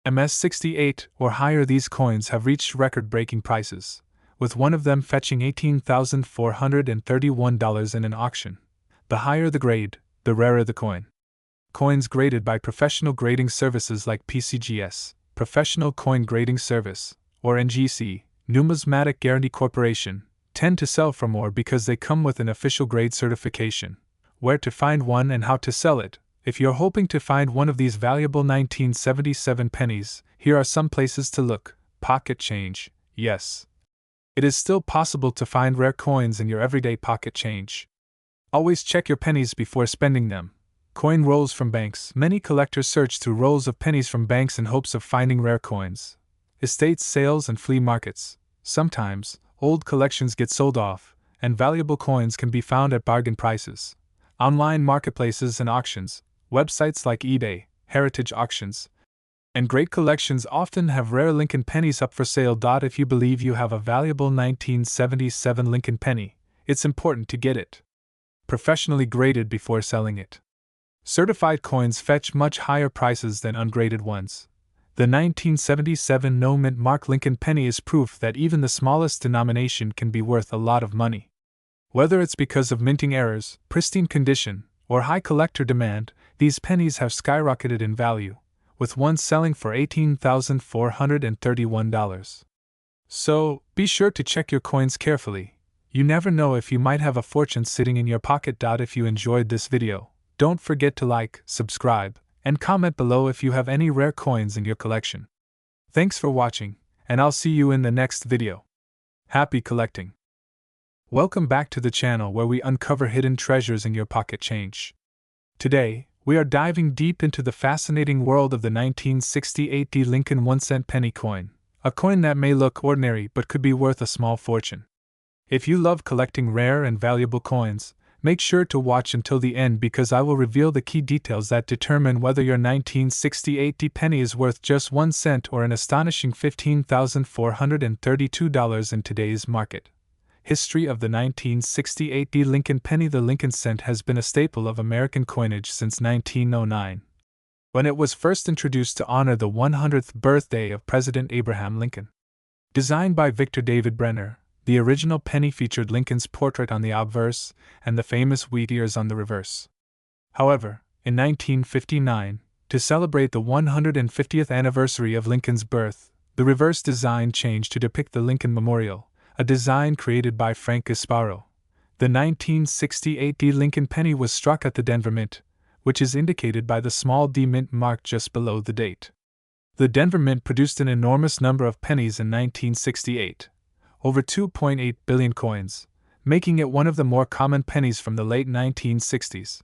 MS-68 or higher. These coins have reached record-breaking prices, with one of them fetching $18,431 in an auction. The higher the grade, the rarer the coin. Coins graded by professional grading services like PCGS, Professional Coin Grading Service, or NGC, Numismatic Guarantee Corporation, tend to sell for more because they come with an official grade certification. Where to find one and how to sell it. If you're hoping to find one of these valuable 1977 pennies, here are some places to look. Pocket change. Yes, it is still possible to find rare coins in your everyday pocket change. Always check your pennies before spending them. Coin rolls from banks. Many collectors search through rolls of pennies from banks in hopes of finding rare coins. Estates sales and flea markets. Sometimes, old collections get sold off, and valuable coins can be found at bargain prices. Online marketplaces and auctions. Websites like eBay, Heritage Auctions, and great collections often have rare Lincoln pennies up for sale. If you believe you have a valuable 1977 Lincoln penny, it's important to get it professionally graded before selling it. Certified coins fetch much higher prices than ungraded ones. The 1977 no-mint mark Lincoln penny is proof that even the smallest denomination can be worth a lot of money. Whether it's because of minting errors, pristine condition, or high collector demand, these pennies have skyrocketed in value, with one selling for $18,431. So, be sure to check your coins carefully. You never know if you might have a fortune sitting in your pocket. If you enjoyed this video, don't forget to like, subscribe, and comment below if you have any rare coins in your collection. Thanks for watching, and I'll see you in the next video. Happy collecting! Welcome back to the channel where we uncover hidden treasures in your pocket change. Today, we are diving deep into the fascinating world of the 1968 Lincoln 1-cent penny coin, a coin that may look ordinary but could be worth a small fortune. If you love collecting rare and valuable coins, make sure to watch until the end because I will reveal the key details that determine whether your 1968 penny is worth just 1 cent or an astonishing $15,432 in today's market. History of the 1968 Lincoln penny. The Lincoln cent has been a staple of American coinage since 1909, when it was first introduced to honor the 100th birthday of President Abraham Lincoln. Designed by Victor David Brenner, the original penny featured Lincoln's portrait on the obverse and the famous wheat ears on the reverse. However, in 1959, to celebrate the 150th anniversary of Lincoln's birth, the reverse design changed to depict the Lincoln Memorial, a design created by Frank Gasparo. The 1968 Lincoln penny was struck at the Denver Mint, which is indicated by the small D mint mark just below the date. The Denver Mint produced an enormous number of pennies in 1968. Over 2.8 billion coins, making it one of the more common pennies from the late 1960s.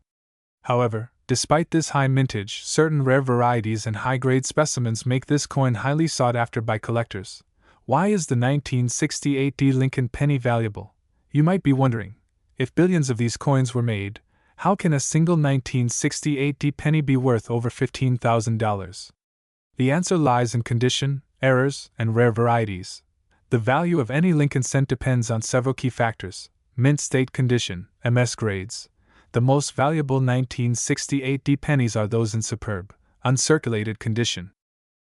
However, despite this high mintage, certain rare varieties and high-grade specimens make this coin highly sought after by collectors. Why is the 1968 Lincoln penny valuable? You might be wondering, if billions of these coins were made, how can a single 1968 penny be worth over $15,000? The answer lies in condition, errors, and rare varieties. The value of any Lincoln cent depends on several key factors: mint state condition, MS grades. The most valuable 1968 pennies are those in superb, uncirculated condition.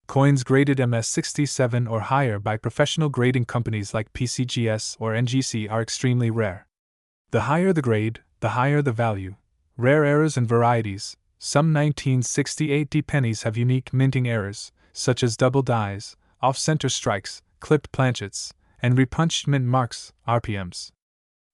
Coins graded MS 67 or higher by professional grading companies like PCGS or NGC are extremely rare. The higher the grade, the higher the value. Rare errors and varieties. Some 1968 pennies have unique minting errors, such as double dies, off-center strikes, clipped planchets, and repunched mint marks, RPMs.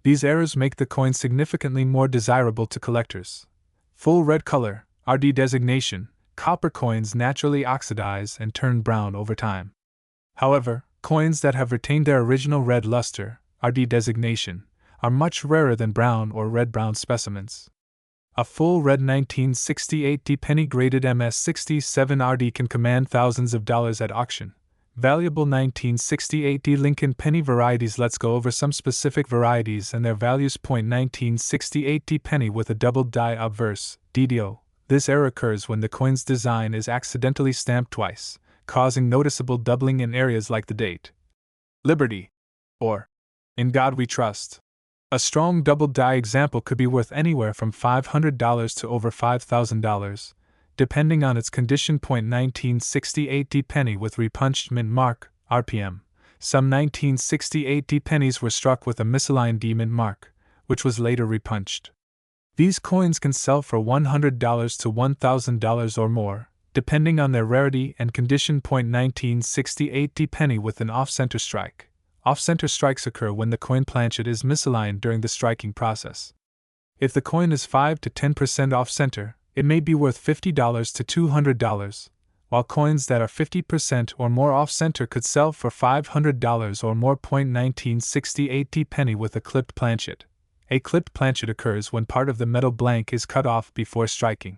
These errors make the coin significantly more desirable to collectors. Full red color, RD designation. Copper coins naturally oxidize and turn brown over time. However, coins that have retained their original red luster, RD designation, are much rarer than brown or red-brown specimens. A full red 1968 penny graded MS 67 RD can command thousands of dollars at auction. Valuable 1968 Lincoln penny varieties. Let's go over some specific varieties and their values. 1968 penny with a double die obverse, DDO. This error occurs when the coin's design is accidentally stamped twice, causing noticeable doubling in areas like the date. Liberty, or In God We Trust. A strong double die example could be worth anywhere from $500 to over $5,000. Depending on its condition. 1968 penny with repunched mint mark, RPM. Some 1968 pennies were struck with a misaligned D mint mark, which was later repunched. These coins can sell for $100 to $1,000 or more, depending on their rarity and condition. 1968 penny with an off-center strike. Off-center strikes occur when the coin planchet is misaligned during the striking process. If the coin is 5 to 10% off-center, it may be worth $50 to $200, while coins that are 50% or more off-center could sell for $500 or more. 1968 penny with a clipped planchet. A clipped planchet occurs when part of the metal blank is cut off before striking.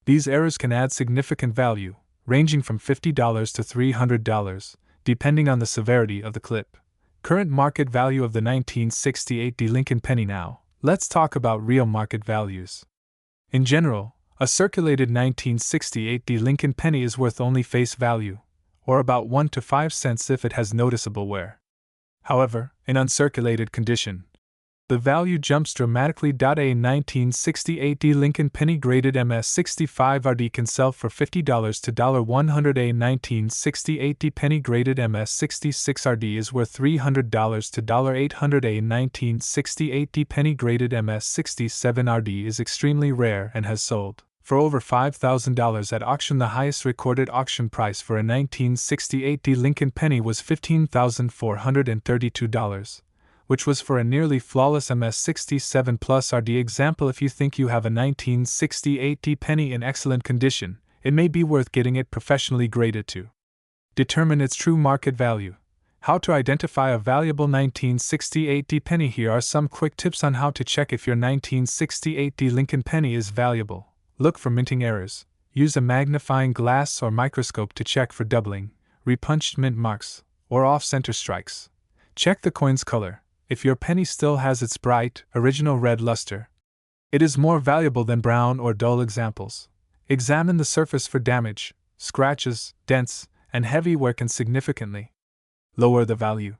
These errors can add significant value, ranging from $50 to $300, depending on the severity of the clip. Current market value of the 1968 Lincoln penny. Now, let's talk about real market values. In general, a circulated 1968 Lincoln penny is worth only face value, or about 1 to 5 cents if it has noticeable wear. However, in uncirculated condition, the value jumps dramatically. A 1968 Lincoln penny graded MS65RD can sell for $50 to $100. A 1968 penny graded MS66RD is worth $300 to $800. A 1968 penny graded MS67RD is extremely rare and has sold for over $5,000 at auction. The highest recorded auction price for a 1968 Lincoln penny was $15,432. Which was for a nearly flawless MS67 Plus RD example. If you think you have a 1968 penny in excellent condition, it may be worth getting it professionally graded to determine its true market value. How to identify a valuable 1968 penny. Here are some quick tips on how to check if your 1968 Lincoln penny is valuable. Look for minting errors. Use a magnifying glass or microscope to check for doubling, repunched mint marks, or off-center strikes. Check the coin's color. If your penny still has its bright, original red luster, it is more valuable than brown or dull examples. Examine the surface for damage, scratches, dents, and heavy wear can significantly lower the value.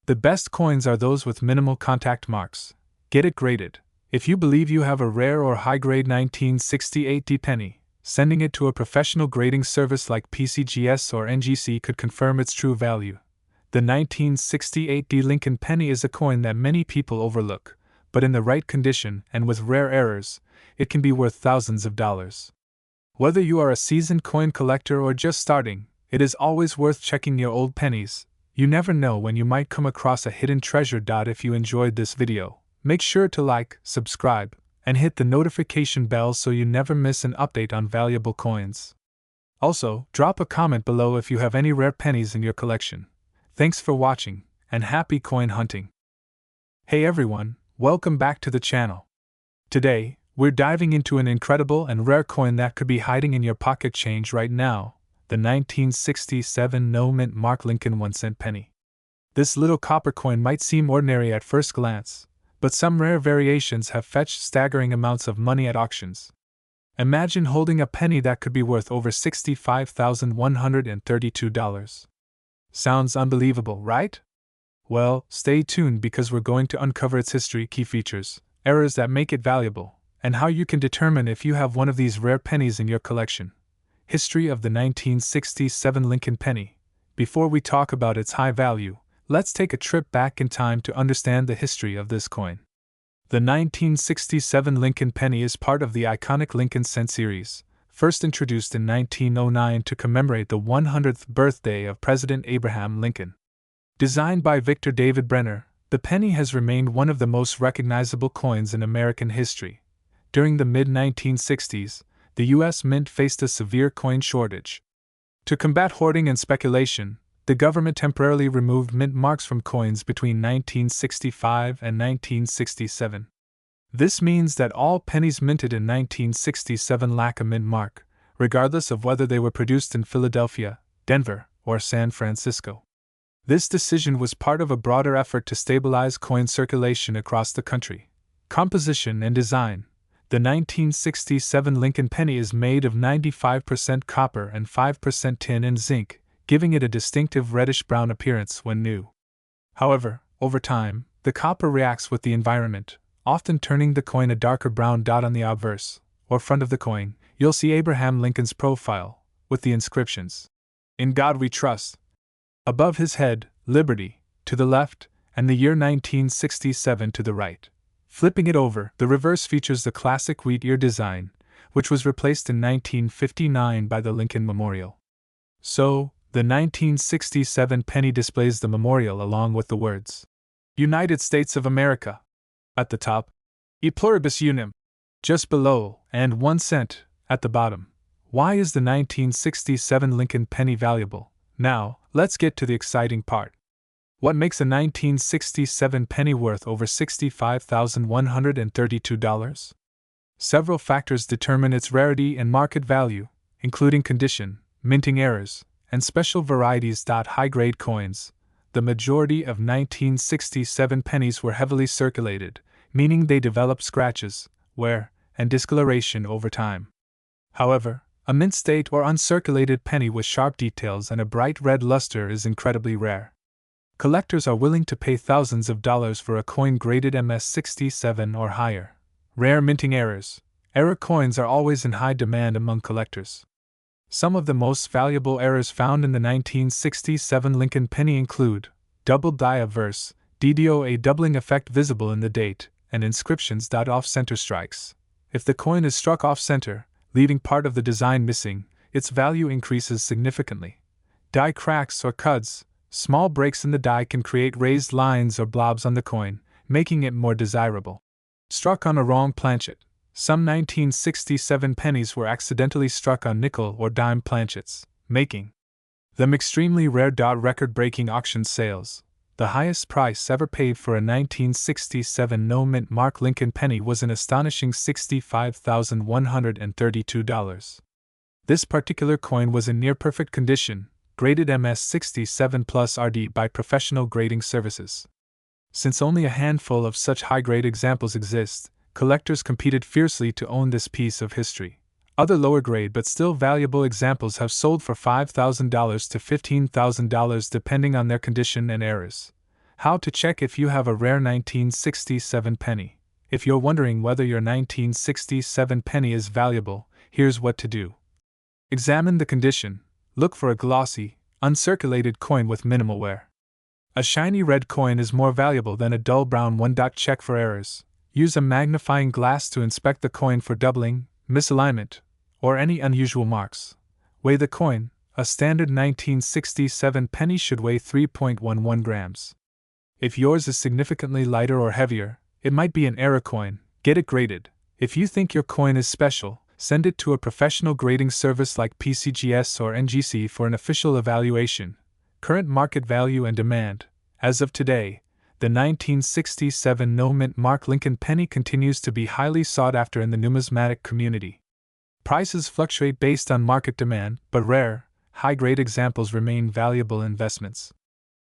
The best coins are those with minimal contact marks. Get it graded. If you believe you have a rare or high-grade 1968 penny, sending it to a professional grading service like PCGS or NGC could confirm its true value. The 1968 Lincoln penny is a coin that many people overlook, but in the right condition and with rare errors, it can be worth thousands of dollars. Whether you are a seasoned coin collector or just starting, it is always worth checking your old pennies. You never know when you might come across a hidden treasure. If you enjoyed this video, make sure to like, subscribe, and hit the notification bell so you never miss an update on valuable coins. Also, drop a comment below if you have any rare pennies in your collection. Thanks for watching, and happy coin hunting! Hey everyone, welcome back to the channel. Today, we're diving into an incredible and rare coin that could be hiding in your pocket change right now, the 1967 no-mint mark Lincoln 1-cent penny. This little copper coin might seem ordinary at first glance, but some rare variations have fetched staggering amounts of money at auctions. Imagine holding a penny that could be worth over $65,132. Sounds unbelievable, right? Well, stay tuned because we're going to uncover its history, key features, errors that make it valuable, and how you can determine if you have one of these rare pennies in your collection. History of the 1967 Lincoln penny. Before we talk about its high value, let's take a trip back in time to understand the history of this coin. The 1967 Lincoln penny is part of the iconic Lincoln cent series, first introduced in 1909 to commemorate the 100th birthday of President Abraham Lincoln. Designed by Victor David Brenner, the penny has remained one of the most recognizable coins in American history. During the mid-1960s, the U.S. Mint faced a severe coin shortage. To combat hoarding and speculation, the government temporarily removed mint marks from coins between 1965 and 1967. This means that all pennies minted in 1967 lack a mint mark, regardless of whether they were produced in Philadelphia, Denver, or San Francisco. This decision was part of a broader effort to stabilize coin circulation across the country. Composition and design. The 1967 Lincoln penny is made of 95% copper and 5% tin and zinc, giving it a distinctive reddish-brown appearance when new. However, over time, the copper reacts with the environment, often turning the coin a darker brown dot. On the obverse, or front of the coin, you'll see Abraham Lincoln's profile, with the inscriptions, "In God We Trust." Above his head, Liberty, to the left, and the year 1967 to the right. Flipping it over, the reverse features the classic wheat ear design, which was replaced in 1959 by the Lincoln Memorial. So, the 1967 penny displays the memorial along with the words, "United States of America" at the top, "E pluribus unum" just below, and 1 cent at the bottom. Why is the 1967 Lincoln penny valuable? Now, let's get to the exciting part. What makes a 1967 penny worth over $65,132? Several factors determine its rarity and market value, including condition, minting errors, and special varieties. High-grade coins. The majority of 1967 pennies were heavily circulated, meaning they developed scratches, wear, and discoloration over time. However, a mint state or uncirculated penny with sharp details and a bright red luster is incredibly rare. Collectors are willing to pay thousands of dollars for a coin graded MS67 or higher. Rare minting errors. Error coins are always in high demand among collectors. Some of the most valuable errors found in the 1967 Lincoln penny include double die of verse, DDO, a doubling effect visible in the date, and inscriptions. Off-center strikes. If the coin is struck off-center, leaving part of the design missing, its value increases significantly. Die cracks or cuds. Small breaks in the die can create raised lines or blobs on the coin, making it more desirable. Struck on a wrong planchet. Some 1967 pennies were accidentally struck on nickel or dime planchets, making them extremely rare. Record-breaking auction sales. The highest price ever paid for a 1967 no-mint mark Lincoln penny was an astonishing $65,132. This particular coin was in near-perfect condition, graded MS67 plus RD by professional grading services. Since only a handful of such high-grade examples exist, collectors competed fiercely to own this piece of history. Other lower-grade but still valuable examples have sold for $5,000 to $15,000 depending on their condition and errors. How to check if you have a rare 1967 penny. If you're wondering whether your 1967 penny is valuable, here's what to do. Examine the condition. Look for a glossy, uncirculated coin with minimal wear. A shiny red coin is more valuable than a dull brown one. Check for errors. Use a magnifying glass to inspect the coin for doubling, misalignment, or any unusual marks. Weigh the coin. A standard 1967 penny should weigh 3.11 grams. If yours is significantly lighter or heavier, it might be an error coin. Get it graded. If you think your coin is special, send it to a professional grading service like PCGS or NGC for an official evaluation. Current market value and demand. As of today, the 1967 no-mint mark Lincoln penny continues to be highly sought after in the numismatic community. Prices fluctuate based on market demand, but rare, high-grade examples remain valuable investments.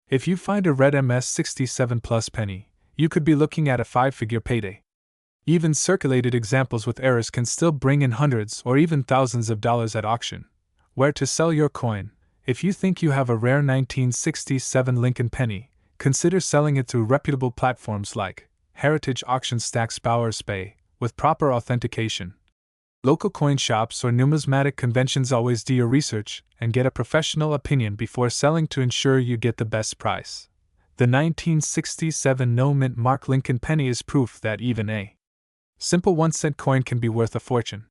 If you find a red MS67 plus penny, you could be looking at a 5-figure payday. Even circulated examples with errors can still bring in hundreds or even thousands of dollars at auction. Where to sell your coin? If you think you have a rare 1967 Lincoln penny, consider selling it through reputable platforms like Heritage Auction Stacks Bowers Bay, with proper authentication. Local coin shops or numismatic conventions. Always do your research and get a professional opinion before selling to ensure you get the best price. The 1967 no-mint mark Lincoln penny is proof that even a simple 1-cent coin can be worth a fortune.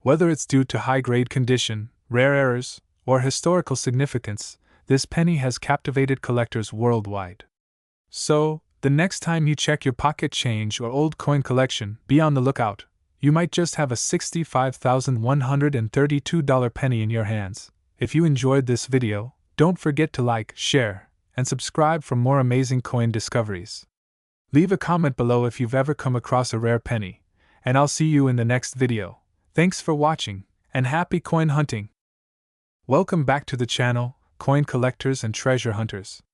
Whether it's due to high-grade condition, rare errors, or historical significance, this penny has captivated collectors worldwide. So, the next time you check your pocket change or old coin collection, be on the lookout. You might just have a $65,132 penny in your hands. If you enjoyed this video, don't forget to like, share, and subscribe for more amazing coin discoveries. Leave a comment below if you've ever come across a rare penny, and I'll see you in the next video. Thanks for watching, and happy coin hunting! Welcome back to the channel, coin collectors and treasure hunters.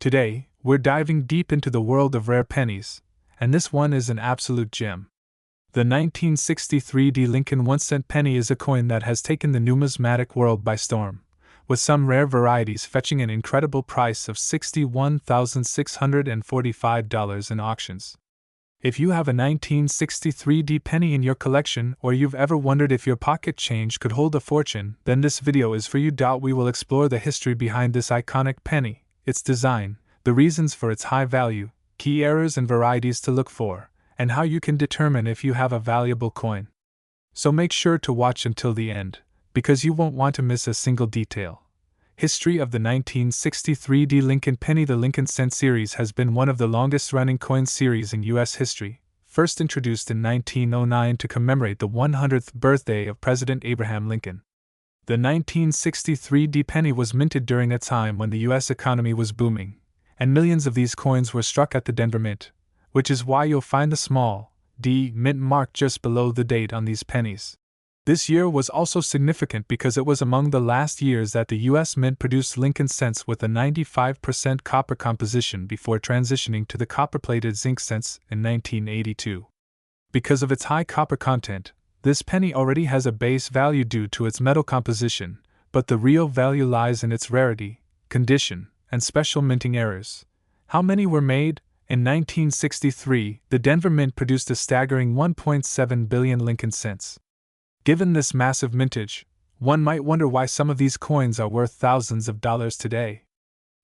Today, we're diving deep into the world of rare pennies, and this one is an absolute gem. The 1963 Lincoln 1-cent penny is a coin that has taken the numismatic world by storm, with some rare varieties fetching an incredible price of $61,645 in auctions. If you have a 1963 penny in your collection or you've ever wondered if your pocket change could hold a fortune, then this video is for you. We will explore the history behind this iconic penny, its design, the reasons for its high value, key errors and varieties to look for, and how you can determine if you have a valuable coin. So make sure to watch until the end, because you won't want to miss a single detail. History of the 1963 Lincoln penny. The Lincoln cent series has been one of the longest-running coin series in U.S. history, first introduced in 1909 to commemorate the 100th birthday of President Abraham Lincoln. The 1963 penny was minted during a time when the U.S. economy was booming, and millions of these coins were struck at the Denver Mint, which is why you'll find the small D mint mark just below the date on these pennies. This year was also significant because it was among the last years that the U.S. Mint produced Lincoln cents with a 95% copper composition before transitioning to the copper-plated zinc cents in 1982. Because of its high copper content, this penny already has a base value due to its metal composition, but the real value lies in its rarity, condition, and special minting errors. How many were made? In 1963, the Denver Mint produced a staggering 1.7 billion Lincoln cents. Given this massive mintage, one might wonder why some of these coins are worth thousands of dollars today.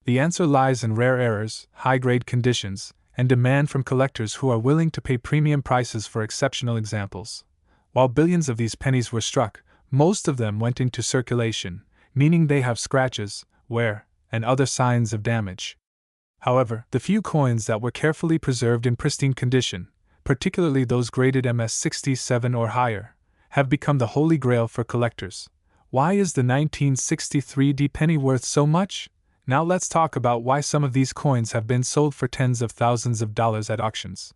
The answer lies in rare errors, high-grade conditions, and demand from collectors who are willing to pay premium prices for exceptional examples. While billions of these pennies were struck, most of them went into circulation, meaning they have scratches, wear, and other signs of damage. However, the few coins that were carefully preserved in pristine condition, particularly those graded MS-67 or higher, have become the holy grail for collectors. Why is the 1963 D penny worth so much? Now let's talk about why some of these coins have been sold for tens of thousands of dollars at auctions.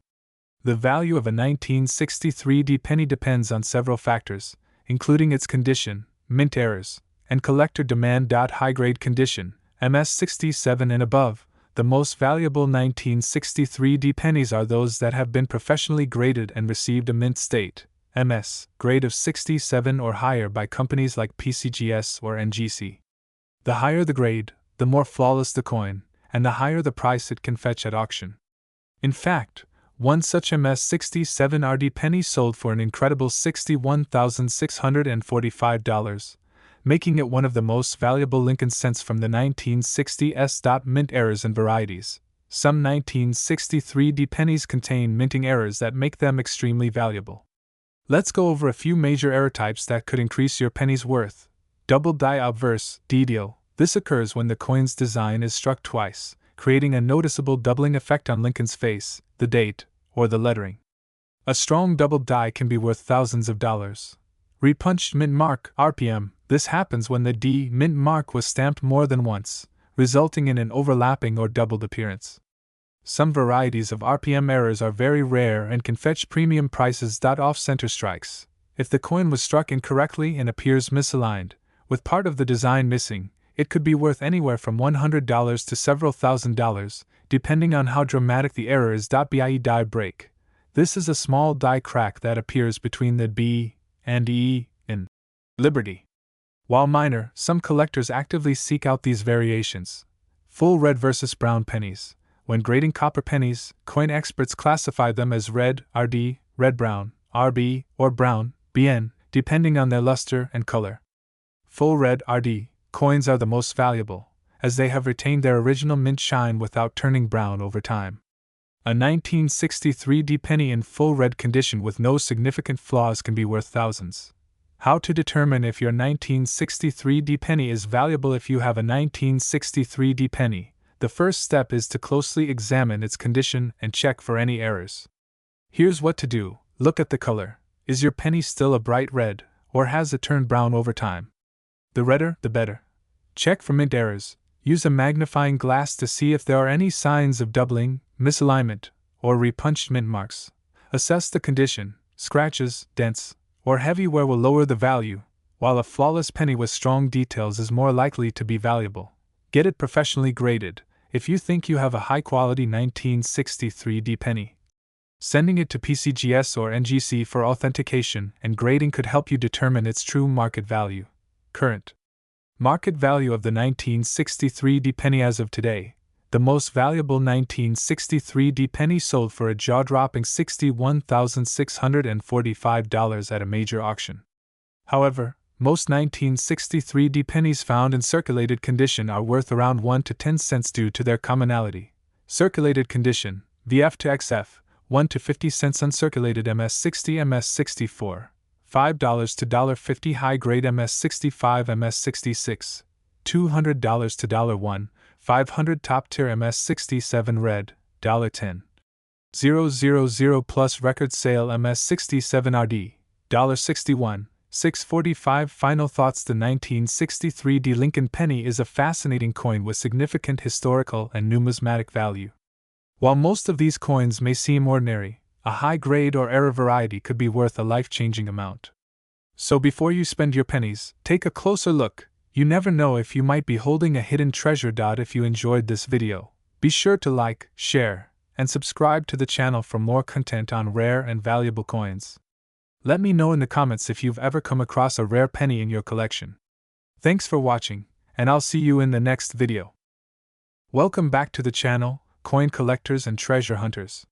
The value of a 1963 D penny depends on several factors, including its condition, mint errors, and collector demand. High-grade condition, MS-67 and above. The most valuable 1963 D pennies are those that have been professionally graded and received a mint state, MS, grade of 67 or higher by companies like PCGS or NGC. The higher the grade, the more flawless the coin, and the higher the price it can fetch at auction. In fact, one such MS-67 RD penny sold for an incredible $61,645, making it one of the most valuable Lincoln cents from the 1960s. Mint errors and varieties. Some 1963 D pennies contain minting errors that make them extremely valuable. Let's go over a few major error types that could increase your penny's worth. Double die obverse, DDO. This occurs when the coin's design is struck twice, creating a noticeable doubling effect on Lincoln's face, the date, or the lettering. A strong double die can be worth thousands of dollars. Repunched mint mark, RPM. This happens when the D mint mark was stamped more than once, resulting in an overlapping or doubled appearance. Some varieties of RPM errors are very rare and can fetch premium prices. Off-center strikes. If the coin was struck incorrectly and appears misaligned, with part of the design missing, it could be worth anywhere from $100 to several $1,000s, depending on how dramatic the error is. BIE die break. This is a small die crack that appears between the B and E in Liberty. While minor, some collectors actively seek out these variations. Full red versus brown pennies. When grading copper pennies, coin experts classify them as red, RD, red-brown, RB, or brown, BN, depending on their luster and color. Full red, RD, coins are the most valuable, as they have retained their original mint shine without turning brown over time. A 1963 D penny in full red condition with no significant flaws can be worth thousands. How to determine if your 1963 D penny is valuable? If you have a 1963 D penny, the first step is to closely examine its condition and check for any errors. Here's what to do. Look at the color. Is your penny still a bright red, or has it turned brown over time? The redder, the better. Check for mint errors. Use a magnifying glass to see if there are any signs of doubling, misalignment, or repunched mint marks. Assess the condition. Scratches, dents, or heavy wear will lower the value, while a flawless penny with strong details is more likely to be valuable. Get it professionally graded. If you think you have a high-quality 1963 D penny, sending it to PCGS or NGC for authentication and grading could help you determine its true market value. Current market value of the 1963 D penny as of today. The most valuable 1963 D penny sold for a jaw-dropping $61,645 at a major auction. However, most 1963 D pennies found in circulated condition are worth around 1 to 10 cents due to their commonality. Circulated condition, VF to XF, 1 to 50 cents. Uncirculated MS-60, MS-64, $5 to $1.50. High-grade MS-65, MS-66, $200 to $1. 500. Top tier MS-67 red, $10. 000 plus record sale MS-67 RD, $61. 645. Final thoughts. The 1963 D Lincoln penny is a fascinating coin with significant historical and numismatic value. While most of these coins may seem ordinary, a high-grade or error variety could be worth a life-changing amount. So before you spend your pennies, take a closer look. You never know if you might be holding a hidden treasure. If you enjoyed this video, be sure to like, share, and subscribe to the channel for more content on rare and valuable coins. Let me know in the comments if you've ever come across a rare penny in your collection. Thanks for watching, and I'll see you in the next video. Welcome back to the channel, coin collectors and treasure hunters.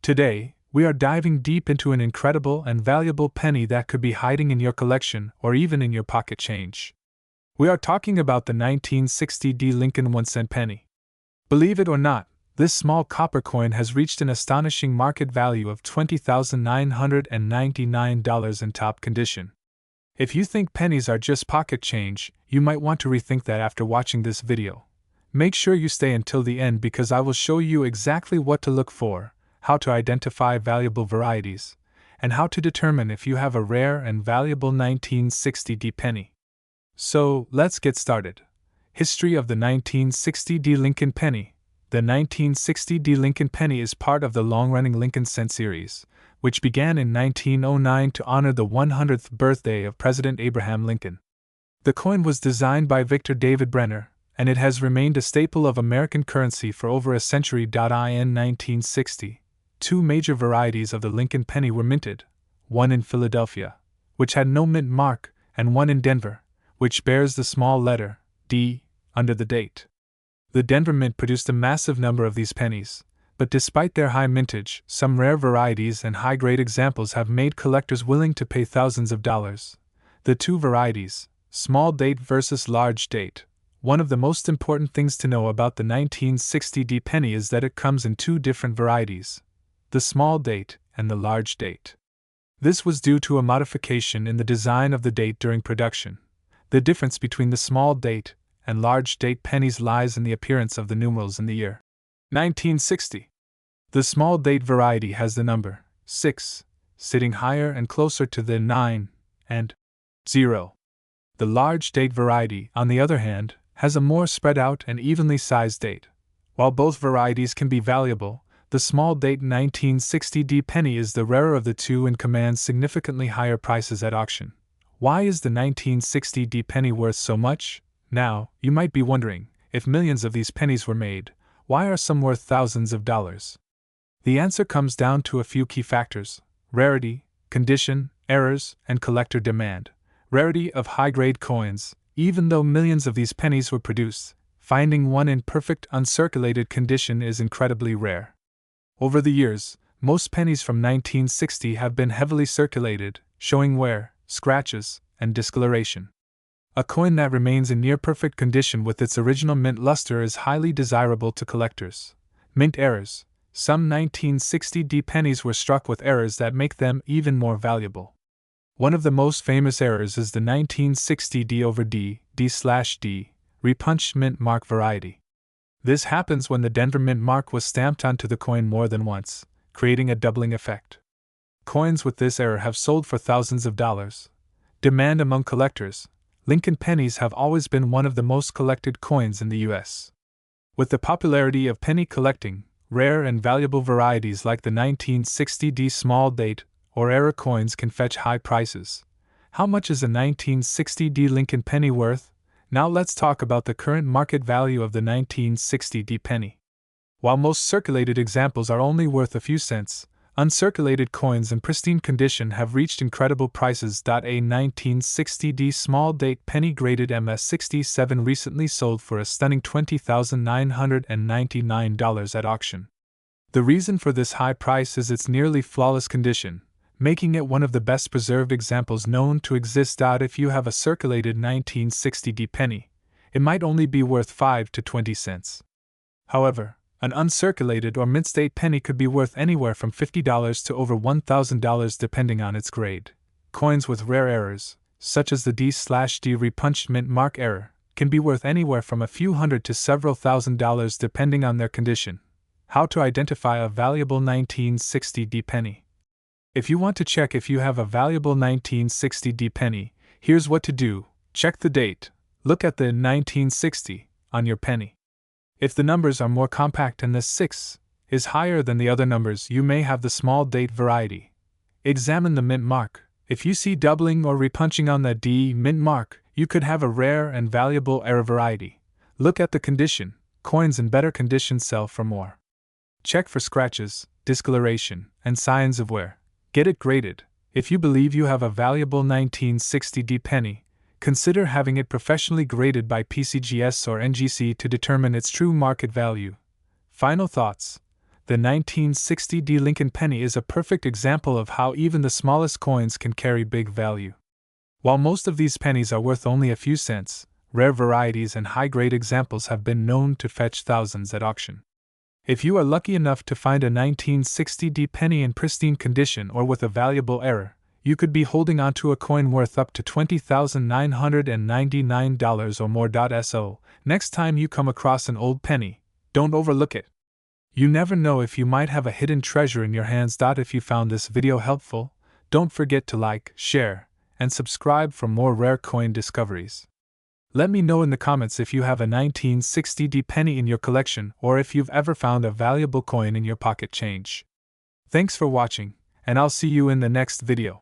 Today, we are diving deep into an incredible and valuable penny that could be hiding in your collection or even in your pocket change. We are talking about the 1960 D Lincoln 1-cent penny. Believe it or not, this small copper coin has reached an astonishing market value of $20,999 in top condition. If you think pennies are just pocket change, you might want to rethink that after watching this video. Make sure you stay until the end because I will show you exactly what to look for, how to identify valuable varieties, and how to determine if you have a rare and valuable 1960 D penny. So, let's get started. History of the 1960 D Lincoln penny. The 1960 D Lincoln penny is part of the long-running Lincoln cent series, which began in 1909 to honor the 100th birthday of President Abraham Lincoln. The coin was designed by Victor David Brenner, and it has remained a staple of American currency for over a century. In 1960, two major varieties of the Lincoln penny were minted, one in Philadelphia, which had no mint mark, and one in Denver, which bears the small letter D under the date. The Denver Mint produced a massive number of these pennies, but despite their high mintage, some rare varieties and high-grade examples have made collectors willing to pay thousands of dollars. The two varieties, small date versus large date. One of the most important things to know about the 1960 D penny is that it comes in two different varieties, the small date and the large date. This was due to a modification in the design of the date during production. The difference between the small date and large date pennies lies in the appearance of the numerals in the year 1960. The small date variety has the number 6 sitting higher and closer to the 9 and 0. The large date variety, on the other hand, has a more spread out and evenly sized date. While both varieties can be valuable, the small date 1960 D penny is the rarer of the two and commands significantly higher prices at auction. Why is the 1960 D penny worth so much? Now, you might be wondering, if millions of these pennies were made, why are some worth thousands of dollars? The answer comes down to a few key factors: rarity, condition, errors, and collector demand. Rarity of high-grade coins. Even though millions of these pennies were produced, finding one in perfect uncirculated condition is incredibly rare. Over the years, most pennies from 1960 have been heavily circulated, showing wear, scratches, and discoloration. A coin that remains in near-perfect condition with its original mint luster is highly desirable to collectors. Mint errors. Some 1960 D pennies were struck with errors that make them even more valuable. One of the most famous errors is the 1960 D over D, D/D, repunched mint mark variety. This happens when the Denver mint mark was stamped onto the coin more than once, creating a doubling effect. Coins with this error have sold for thousands of dollars. Demand among collectors. Lincoln pennies have always been one of the most collected coins in the U.S. With the popularity of penny collecting, rare and valuable varieties like the 1960 D small date or error coins can fetch high prices. How much is a 1960 D Lincoln penny worth? Now let's talk about the current market value of the 1960 D penny. While most circulated examples are only worth a few cents, uncirculated coins in pristine condition have reached incredible prices. A 1960 D small date penny graded MS67 recently sold for a stunning $20,999 at auction. The reason for this high price is its nearly flawless condition, making it one of the best preserved examples known to exist. If you have a circulated 1960 D penny, it might only be worth 5 to 20 cents. However, an uncirculated or mint-state penny could be worth anywhere from $50 to over $1,000 depending on its grade. Coins with rare errors, such as the D/D repunched mint mark error, can be worth anywhere from a few hundred to several $1,000s depending on their condition. How to identify a valuable 1960 D penny. If you want to check if you have a valuable 1960 D penny, here's what to do. Check the date. Look at the 1960 on your penny. If the numbers are more compact and the 6 is higher than the other numbers, you may have the small date variety. Examine the mint mark. If you see doubling or repunching on the D mint mark, you could have a rare and valuable error variety. Look at the condition. Coins in better condition sell for more. Check for scratches, discoloration, and signs of wear. Get it graded. If you believe you have a valuable 1960 D penny, Consider having it professionally graded by PCGS or NGC to determine its true market value. Final thoughts. The 1960 Lincoln penny is a perfect example of how even the smallest coins can carry big value. While most of these pennies are worth only a few cents, rare varieties and high-grade examples have been known to fetch thousands at auction. If you are lucky enough to find a 1960 penny in pristine condition or with a valuable error, you could be holding onto a coin worth up to $20,999 or more. So, next time you come across an old penny, don't overlook it. You never know if you might have a hidden treasure in your hands. If you found this video helpful, don't forget to like, share, and subscribe for more rare coin discoveries. Let me know in the comments if you have a 1960 penny in your collection or if you've ever found a valuable coin in your pocket change. Thanks for watching, and I'll see you in the next video.